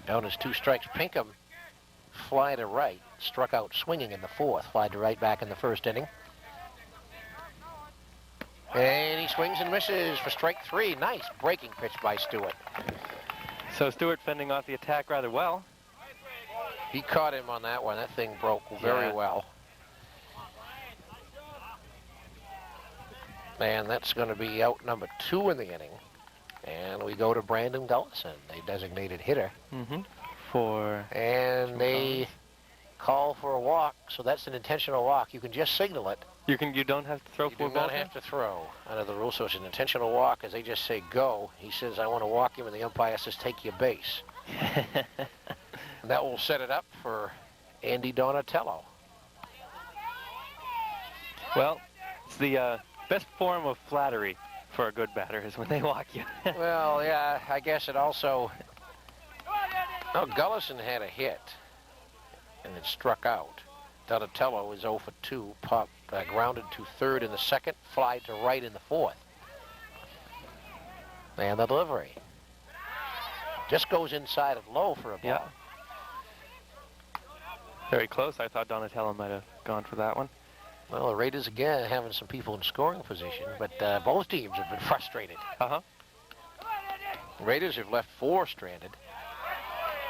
Down as 2 strikes. Pinkham fly to right, struck out swinging in the 4th, fly to right back in the 1st inning. And he swings and misses for strike 3. Nice breaking pitch by Stewart. So Stewart fending off the attack rather well. He caught him on that one. That thing broke very well. And that's going to be out number 2 in the inning. And we go to Brandon Gullison, a designated hitter. And they call for a walk, so that's an intentional walk. You can just signal it. You don't have to throw 4 balls. You don't have to throw under the rules, so it's an intentional walk. As they just say go, he says, I want to walk him, and the umpire says, take your base. And that will set it up for Andy Donatello. Well, it's the best form of flattery for a good batter is when they walk you. Well, yeah, I guess it also... Oh, Gullison had a hit, and it struck out. Donatello is 0 for 2, grounded to 3rd in the 2nd, fly to right in the 4th. And the delivery. Just goes inside of low for a ball. Yeah. Very close. I thought Donatello might have gone for that one. Well, the Raiders again having some people in scoring position, but both teams have been frustrated. Raiders have left 4 stranded.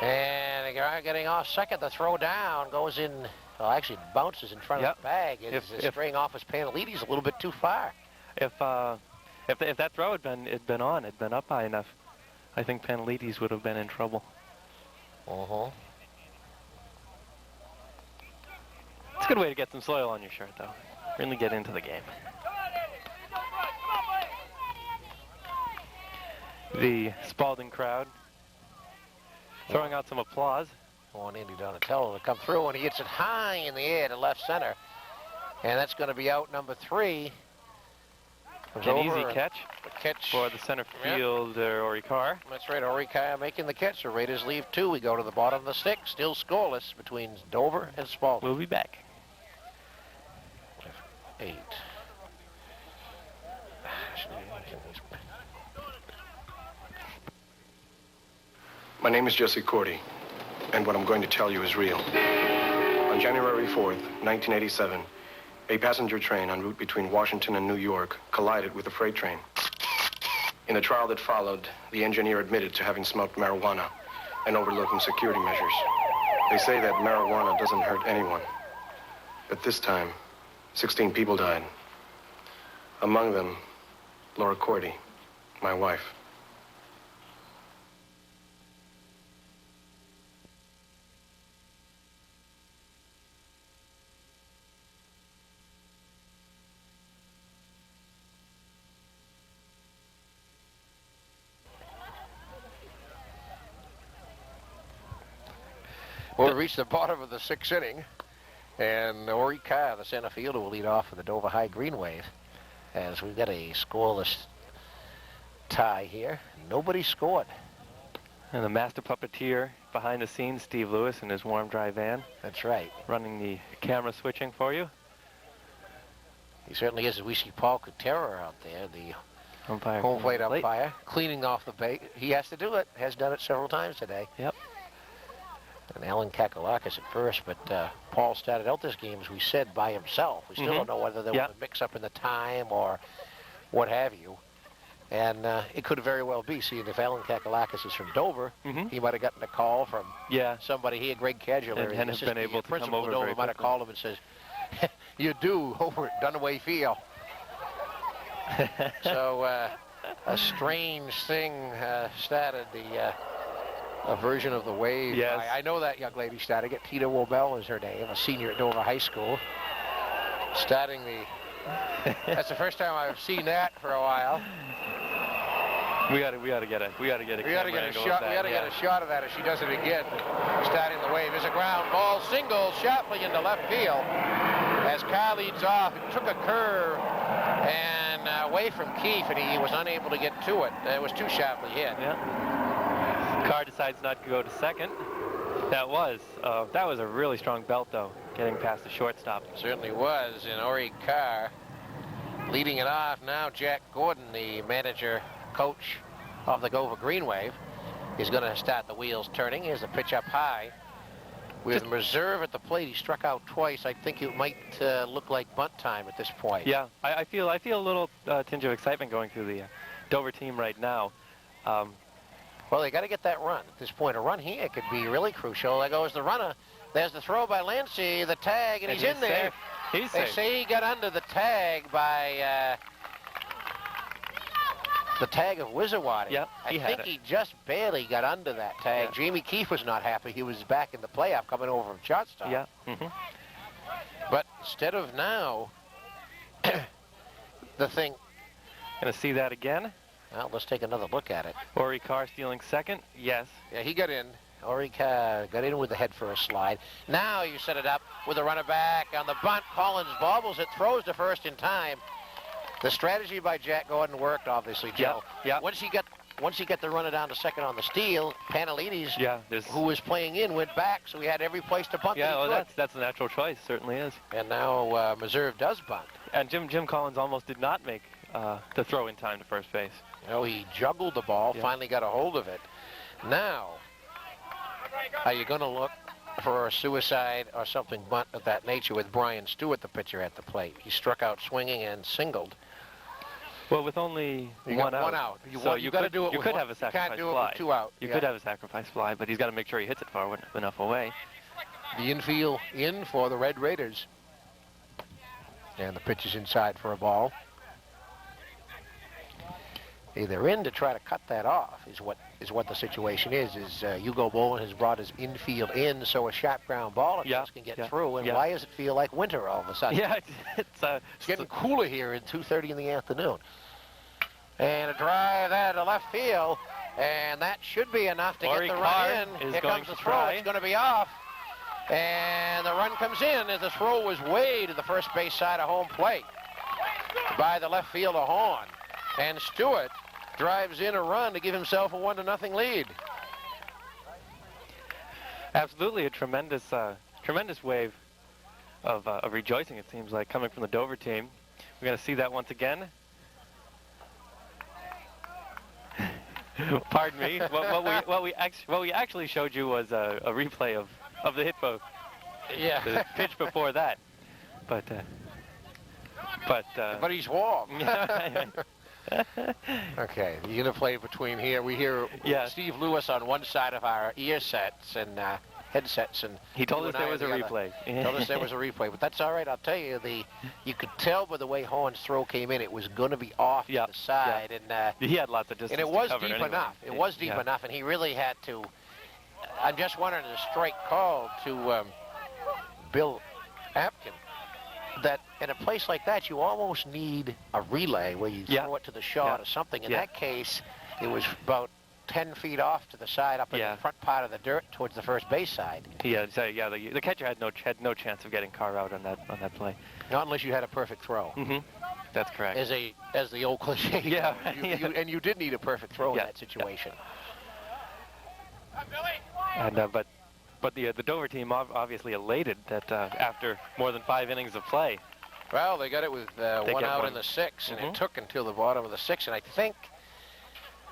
And the guy getting off second, the throw down goes in, well, actually bounces in front of the bag. It's straying off his Panelides a little bit too far. If that throw had been up high enough, I think Panelides would have been in trouble. Uh-huh. It's a good way to get some soil on your shirt, though. Really get into the game. The Spaulding crowd throwing out some applause. On Andy Donatello to come through, and he hits it high in the air to left center. And that's going to be out number 3. An easy catch for the center Yep. fielder, Ori Carr. That's right, Ori Carr making the catch. The Raiders leave 2. We go to the bottom of the 6th, still scoreless between Dover and Spaulding. We'll be back. 8. My name is Jesse Cordy, and what I'm going to tell you is real. On January 4th, 1987, a passenger train en route between Washington and New York collided with a freight train. In the trial that followed, the engineer admitted to having smoked marijuana and overlooking security measures. They say that marijuana doesn't hurt anyone. But this time, 16 people died. Among them, Laura Cordy, my wife. Well, we reached the bottom of the 6th inning, and Ori Carr, the center fielder, will lead off for the Dover High Green Wave, as we've got a scoreless tie here. Nobody scored. And the master puppeteer behind the scenes, Steve Lewis, in his warm, dry van. That's right. Running the camera switching for you. He certainly is. We see Paul Kuterer out there, the Umpire. home plate Late. umpire, cleaning off the bait. He has to do it. Has done it several times today. Yep. And Alan Kakalakis at first, but Paul started out this game, as we said, by himself. We still don't know whether there was a mix-up in the time or what have you. And it could very well be. See, if Alan Kakalakis is from Dover, he might have gotten a call from somebody here, Greg Cadulary. And has been able to come over Dover very might have quickly. called him and says, "You do over at Dunaway Field." So a strange thing started the a version of the wave. Yes. I know that young lady starting it. Tita Wobel is her name, a senior at Dover High School. Starting the. That's the first time I've seen that for a while. We gotta get a We gotta get a shot. We gotta get a shot of that as she does it again. Starting the wave. There's a ground ball, single, sharply into left field. As Carr leads off, it took a curve and away from Keefe, and he was unable to get to it. It was too sharply hit. Yeah. Carr decides not to go to second. That was a really strong belt, though, getting past the shortstop. Certainly was. And Ori Carr leading it off. Now Jack Gordon, the manager, coach of the Dover Green Wave, is going to start the wheels turning. Here's the pitch up high. With reserve at the plate, he struck out twice. I think it might look like bunt time at this point. Yeah, I feel a little tinge of excitement going through the Dover team right now. Well, they got to get that run at this point. A run here could be really crucial. There goes the runner. There's the throw by Lancey, the tag, and he's in there. He's they safe. say he got under the tag by the tag of Wizawati. Yep, I think he just barely got under that tag. Yeah. Jamie Keefe was not happy. He was back in the playoff coming over from shortstop. Yeah. But instead of now, the thing. Gonna see that again. Well, let's take another look at it. Ori Carr stealing second. Yes. Yeah, he got in. Ori Carr got in with the head first slide. Now you set it up with a runner back on the bunt. Collins bobbles it, throws to first in time. The strategy by Jack Gordon worked, obviously, Joe. Yeah. Once he got the runner down to second on the steal, Panelides, who was playing in, went back, so he had every place to bunt. Yeah, well, that's a natural choice. Certainly is. And now Meserve does bunt. And Jim Collins almost did not make the throw in time to first base. No, he juggled the ball, finally got a hold of it. Now, are you going to look for a suicide or something bunt of that nature with Brian Stewart, the pitcher, at the plate? He struck out swinging and singled. Well, with only one out. You got to do it. You could have a sacrifice can't do fly. it with 2 out. You could have a sacrifice fly, but he's got to make sure he hits it far enough away. The infield in for the Red Raiders. And the pitch is inside for a ball. They're in to try to cut that off, is what the situation is. Hugo Bolin has brought his infield in so a sharp ground ball can get through. And why does it feel like winter all of a sudden? Yeah, it's getting cooler here at 2:30 in the afternoon. And a drive there to left field, and that should be enough to get the run in. Here comes the throw. It's going to be off. And the run comes in as the throw was way to the first base side of home plate by the left fielder Horn. And Stewart drives in a run to give himself a 1-0 lead. Absolutely a tremendous wave of rejoicing, it seems like, coming from the Dover team. We're going to see that once again. Pardon me. What we actually showed you was a replay of the hit boat. Yeah. The pitch before that. But he's warm. Okay, the interplay between here. We hear Steve Lewis on one side of our ear sets and headsets, and he told us there was a replay. Told us there was a replay, but that's all right. I'll tell you, you could tell by the way Horn's throw came in, it was going to be off to the side, and he had lots of distance. And it was deep anyway. enough. It was deep enough, and he really had to. I'm just wondering the strike call to Bill Apkin. That in a place like that, you almost need a relay where you throw it to the short or something. In that case, it was about 10 feet off to the side, up in the front part of the dirt towards the first base side. The catcher had no chance of getting Carr out on that play. Not unless you had a perfect throw. Mm-hmm. That's correct. As the old cliche. And you did need a perfect throw in that situation. And but the Dover team obviously elated that after more than 5 innings of play. Well, they got it with one out in the 6th, and it took until the bottom of the 6th. And I think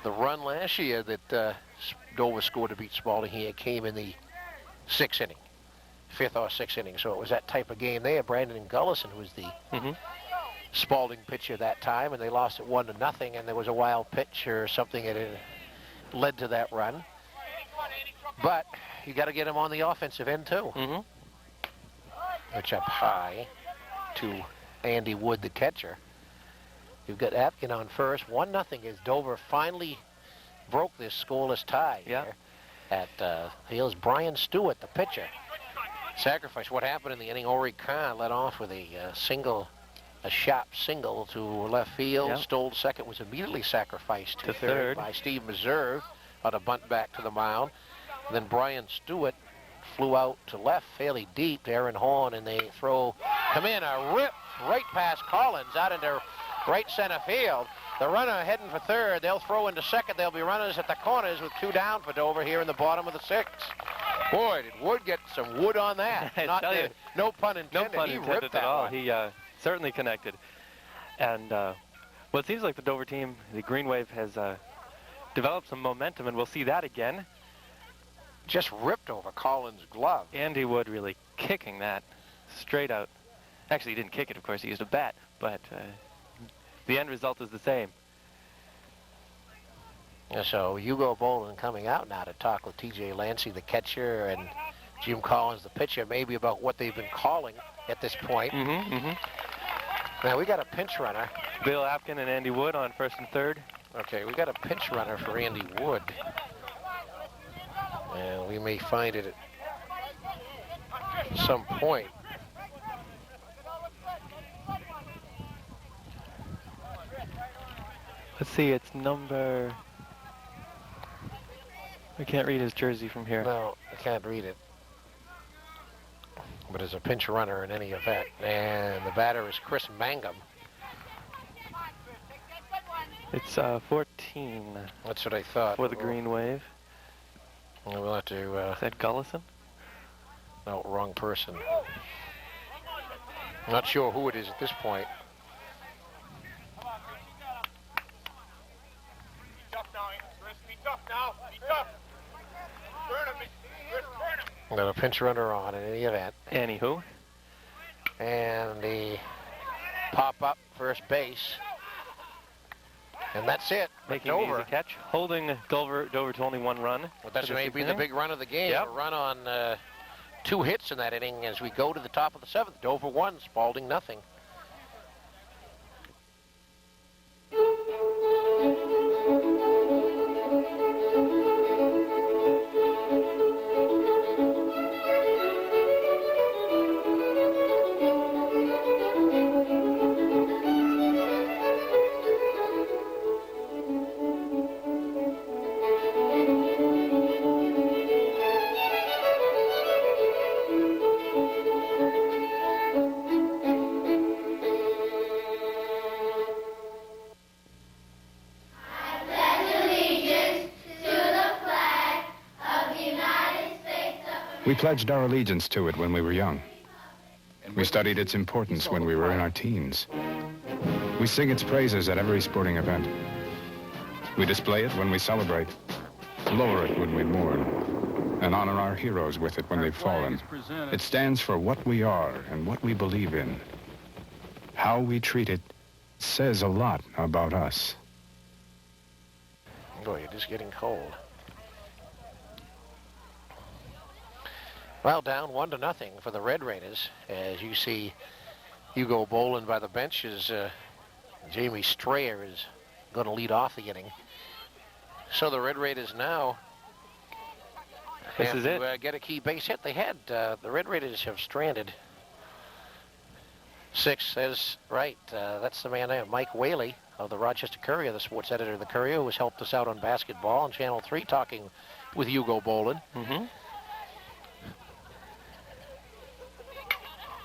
the run last year that Dover scored to beat Spaulding here came in the 6th inning, 5th or 6th inning. So it was that type of game there. Brandon Gullison was the Spaulding pitcher that time, and they lost it 1-0. And there was a wild pitch or something that led to that run. But you got to get him on the offensive end too. Which up high to Andy Wood, the catcher. You've got Apkin on first. 1-0 as Dover finally broke this scoreless tie here at Heels. Brian Stewart, the pitcher. Sacrifice. What happened in the inning? Ori Khan led off with a sharp single to left field. Stoll second was immediately sacrificed to third by Steve Meserve on a bunt back to the mound. And then Brian Stewart flew out to left fairly deep to Aaron Horn, and they come in a rip right past Collins out into right center field. The runner heading for third. They'll throw into second. There'll be runners at the corners with 2 down for Dover here in the bottom of the 6th. Boy, did Wood get some wood on that. No pun intended. No pun he intended ripped at that all. one. He certainly connected. And well, it seems like the Dover team, the Green Wave, has developed some momentum, and we'll see that again. Just ripped over Collins' glove. Andy Wood really kicking that straight out. Actually, he didn't kick it, of course. He used a bat, but the end result is the same. So Hugo Bolin coming out now to talk with T.J. Lancey, the catcher, and Jim Collins, the pitcher, maybe about what they've been calling at this point. Now, we got a pinch runner. Bill Apkin and Andy Wood on first and third. Okay, we got a pinch runner for Andy Wood. And we may find it at some point. Let's see, it's number... I can't read his jersey from here. No, I can't read it. But it's a pinch runner in any event. And the batter is Chris Mangum. It's 14. That's what I thought. For the Green Wave. We'll have to... is that Gullison? No, wrong person. Not sure who it is at this point. Got a pinch runner on in any event. Anywho. And the pop-up first base. And that's it. Making an easy catch. Holding Dover to only 1 run. Well, that's maybe the big run of the game. A run on 2 hits in that inning as we go to the top of the 7th. Dover 1, Spaulding nothing. We pledged our allegiance to it when we were young. We studied its importance when we were in our teens. We sing its praises at every sporting event. We display it when we celebrate, lower it when we mourn, and honor our heroes with it when they've fallen. It stands for what we are and what we believe in. How we treat it says a lot about us. Boy, it is getting cold. Well, down 1-0 for the Red Raiders. As you see, Hugo Boland by the bench as Jamie Strayer is going to lead off the inning. So the Red Raiders now have to get a key base hit. They had, the Red Raiders have stranded 6, that's right. That's the man there, Mike Whaley of the Rochester Courier, the sports editor of the Courier, who has helped us out on basketball on Channel 3, talking with Hugo Boland.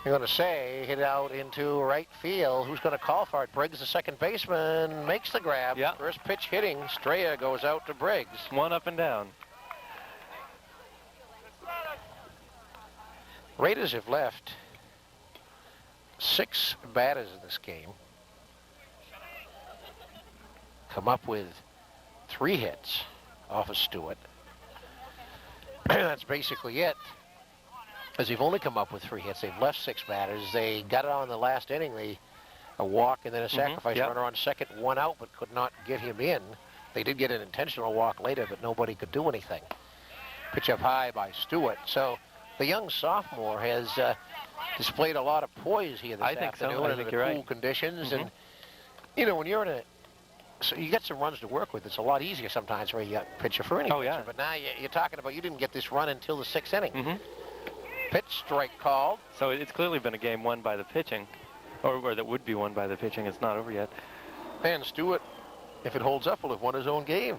You're going to say, hit out into right field. Who's going to call for it? Briggs, the second baseman, makes the grab. Yep. First pitch hitting. Strayer goes out to Briggs. One up and down. Raiders have left 6 batters in this game. Come up with 3 hits off of Stewart. That's basically it. As they've only come up with 3 hits, they've left 6 batters. They got it on the last inning. A walk and then a sacrifice runner on second, 1 out, but could not get him in. They did get an intentional walk later, but nobody could do anything. Pitch up high by Stewart. So the young sophomore has displayed a lot of poise here this afternoon in the cool conditions. And, you know, when you're in so you get some runs to work with. It's a lot easier sometimes for a pitcher for any pitcher. But now you're talking about you didn't get this run until the 6th inning. Pitch strike called. So it's clearly been a game won by the pitching, or that would be won by the pitching. It's not over yet. And Stewart, if it holds up, will have won his own game.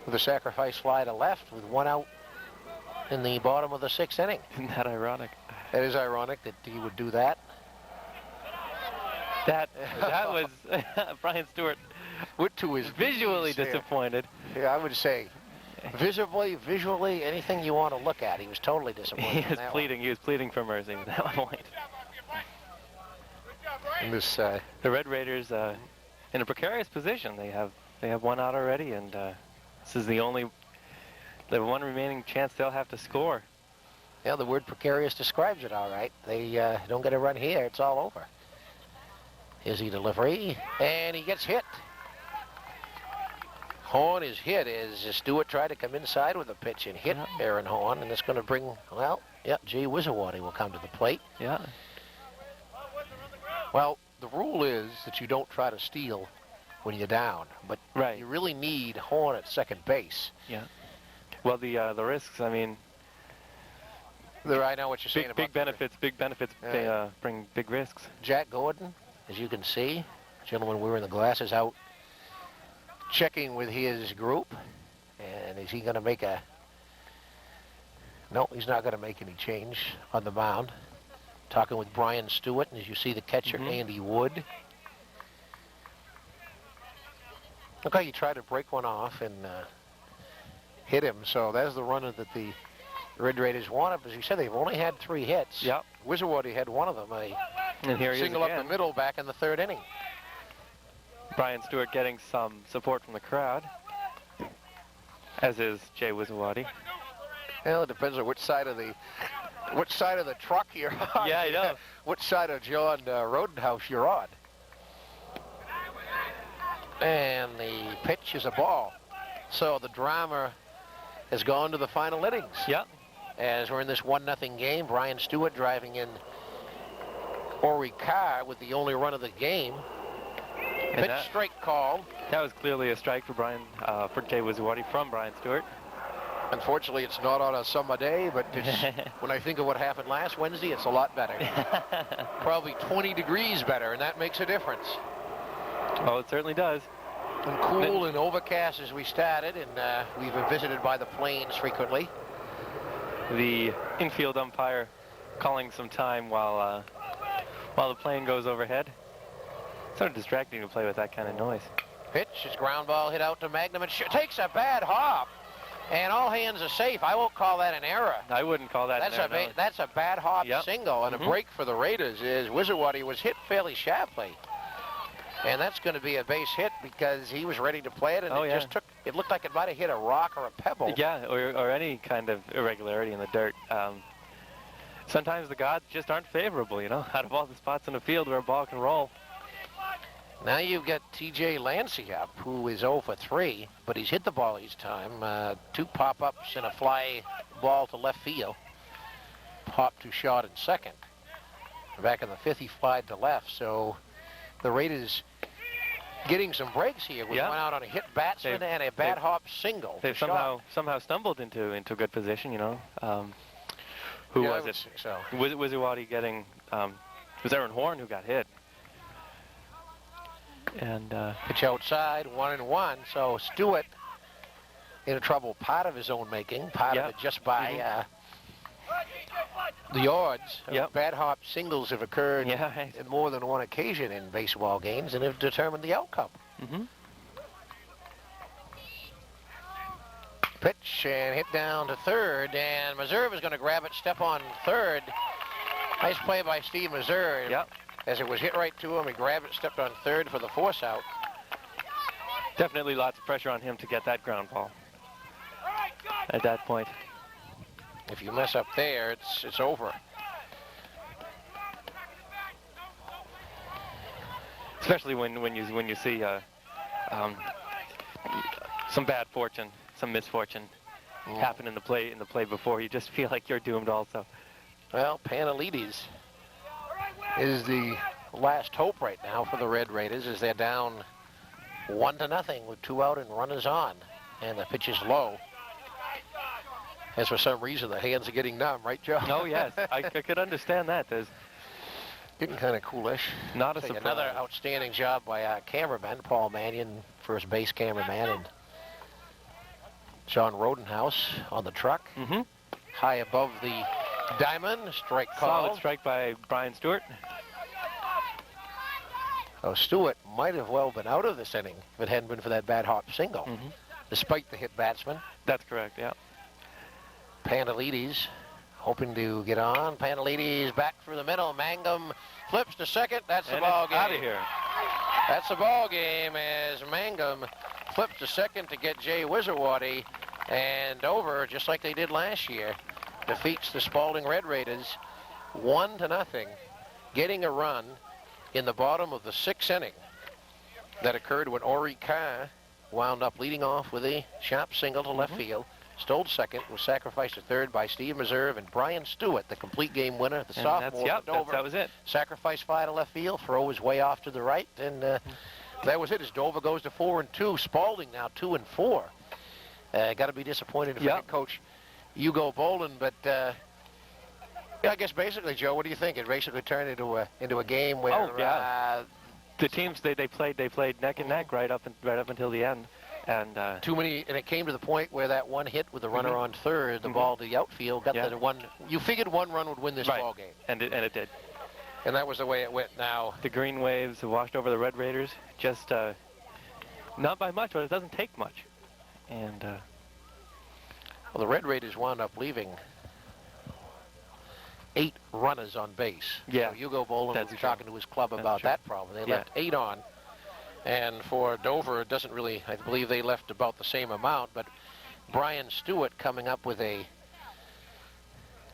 With a sacrifice fly to left with 1 out in the bottom of the 6th inning. Isn't that ironic? That is ironic that he would do that. That was Brian Stewart. To his visually disappointed. Yeah, I would say. Visually, anything you want to look at, he was totally disappointed. He was pleading. He was pleading for mercy at that point. And this, the Red Raiders in a precarious position. They have 1 out already, and this is the one remaining chance they'll have to score. Yeah, the word precarious describes it all right. They don't get a run here, it's all over. Here's the delivery, and he gets hit. Horn is hit as Stewart tried to come inside with a pitch and hit Aaron Horn, and it's going to bring, Jay Wisawati will come to the plate. Yeah. Well, the rule is that you don't try to steal when you're down, but you really need Horn at second base. Yeah. Well, the risks, I mean, I know what you're saying about big benefits. Big benefits bring big risks. Jack Gordon, as you can see, gentleman wearing the glasses out, checking with his group. And is he going to make no, he's not going to make any change on the mound. Talking with Brian Stewart, and as you see the catcher, Andy Wood. Look how you try to break one off and hit him. So that's the runner that the Red Raiders wanted. As you said, they've only had 3 hits. Yep. Wisawati had one of them, and here he single up the middle back in the 3rd inning. Brian Stewart getting some support from the crowd, as is Jay Wisawati. Well, it depends on which side of the truck you're on. Yeah, I know. Which side of John Rodenhouse you're on. And the pitch is a ball. So the drama has gone to the final innings. Yep. As we're in this 1-0 game, Brian Stewart driving in Ori Carr with the only run of the game. Pitch strike called. That was clearly a strike for Jay Wisawati from Brian Stewart. Unfortunately, it's not on a summer day, but when I think of what happened last Wednesday, it's a lot better. Probably 20 degrees better, and that makes a difference. Well, it certainly does. And cool and overcast as we started, and we've been visited by the planes frequently. The infield umpire calling some time while the plane goes overhead. Sort of distracting to play with that kind of noise. Pitch is ground ball hit out to Magnum, and takes a bad hop. And all hands are safe. I won't call that an error. I wouldn't call that an error. That's a bad hop single, and a break for the Raiders is Wisawati was hit fairly sharply. And that's going to be a base hit because he was ready to play it, and it looked like it might have hit a rock or a pebble. Yeah, or any kind of irregularity in the dirt. Sometimes the gods just aren't favorable, you know, out of all the spots in the field where a ball can roll. Now you've got T.J. Lancey up, who is 0 for 3, but he's hit the ball each time. 2 pop-ups and a fly ball to left field. Pop to short in second. Back in the 5th, he flied to left, so the Raiders getting some breaks here. We went out on a hit batsman and a bad hop single. They've somehow stumbled into good position, you know. Who was it? So. Wisawati getting, it was Aaron Horn who got hit. And pitch outside, 1-1. So Stewart in trouble, part of his own making, part of it just by the odds. Bad hop singles have occurred in more than one occasion in baseball games and have determined the outcome. Pitch and hit down to third, and Meserve is going to grab it, step on third. Nice play by Steve Meserve. As it was hit right to him, he grabbed it, stepped on third for the force out. Definitely lots of pressure on him to get that ground ball at that point. If you mess up there, it's over. Especially when you see some bad fortune, some misfortune happen in the play before, you just feel like you're doomed also. Well, Panelides is the last hope right now for the Red Raiders as they're down 1-0 with 2 out and runners on. And the pitch is low. As for some reason, the hands are getting numb, right, Joe? Oh, yes. I could understand that. There's getting kind of coolish. Not a surprise. Another outstanding job by our cameraman, Paul Mannion, first base cameraman, and John Rodenhouse on the truck. High above the diamond, strike call. Solid strike by Brian Stewart. Oh, Stewart might have well been out of this inning if it hadn't been for that bad hop single, despite the hit batsman. That's correct, yeah. Panelides hoping to get on. Panelides back through the middle. Mangum flips to second. That's the ball game. Out of here. That's the ball game as Mangum flips to second to get Jay Wisawati, and over just like they did last year. Defeats the Spaulding Red Raiders 1-0, getting a run in the bottom of the 6th inning. That occurred when Ori Carr wound up leading off with a sharp single to left field. Stole second, was sacrificed to third by Steve Meserve, and Brian Stewart, the complete game winner, the sophomore. That was it. Sacrifice fly to left field, throw was way off to the right, and that was it. As Dover goes to 4-2, Spaulding now 2-4. Got to be disappointed if head coach Hugo Bolin, but I guess basically, Joe, what do you think? It basically turned into a game where the teams they played neck and neck right up until the end, and too many, and it came to the point where that one hit with the runner on third, the ball to the outfield got the one. You figured one run would win this ball game, and it did, and that was the way it went. Now the green waves washed over the Red Raiders, just not by much, but it doesn't take much, and. Well, the Red Raiders wound up leaving 8 runners on base. Yeah. So Hugo Bolin was talking to his club about that problem. They left 8 on. And for Dover, it doesn't really, I believe they left about the same amount, but Brian Stewart coming up with a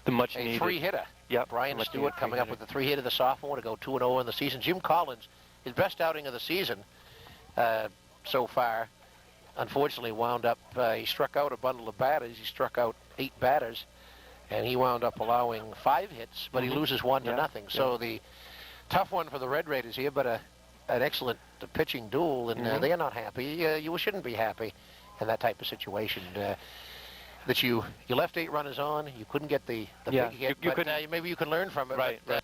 3-hitter. Yep. Brian Stewart coming up with a 3-hitter, the sophomore, to go 2-0 in the season. Jim Collins, his best outing of the season so far, unfortunately wound up, he struck out a bundle of batters. He struck out 8 batters, and he wound up allowing 5 hits, but he loses 1-0. So the tough one for the Red Raiders here, but an excellent pitching duel, and they are not happy. You shouldn't be happy in that type of situation. That you left 8 runners on, you couldn't get the big hit, but maybe you can learn from it. Right. But,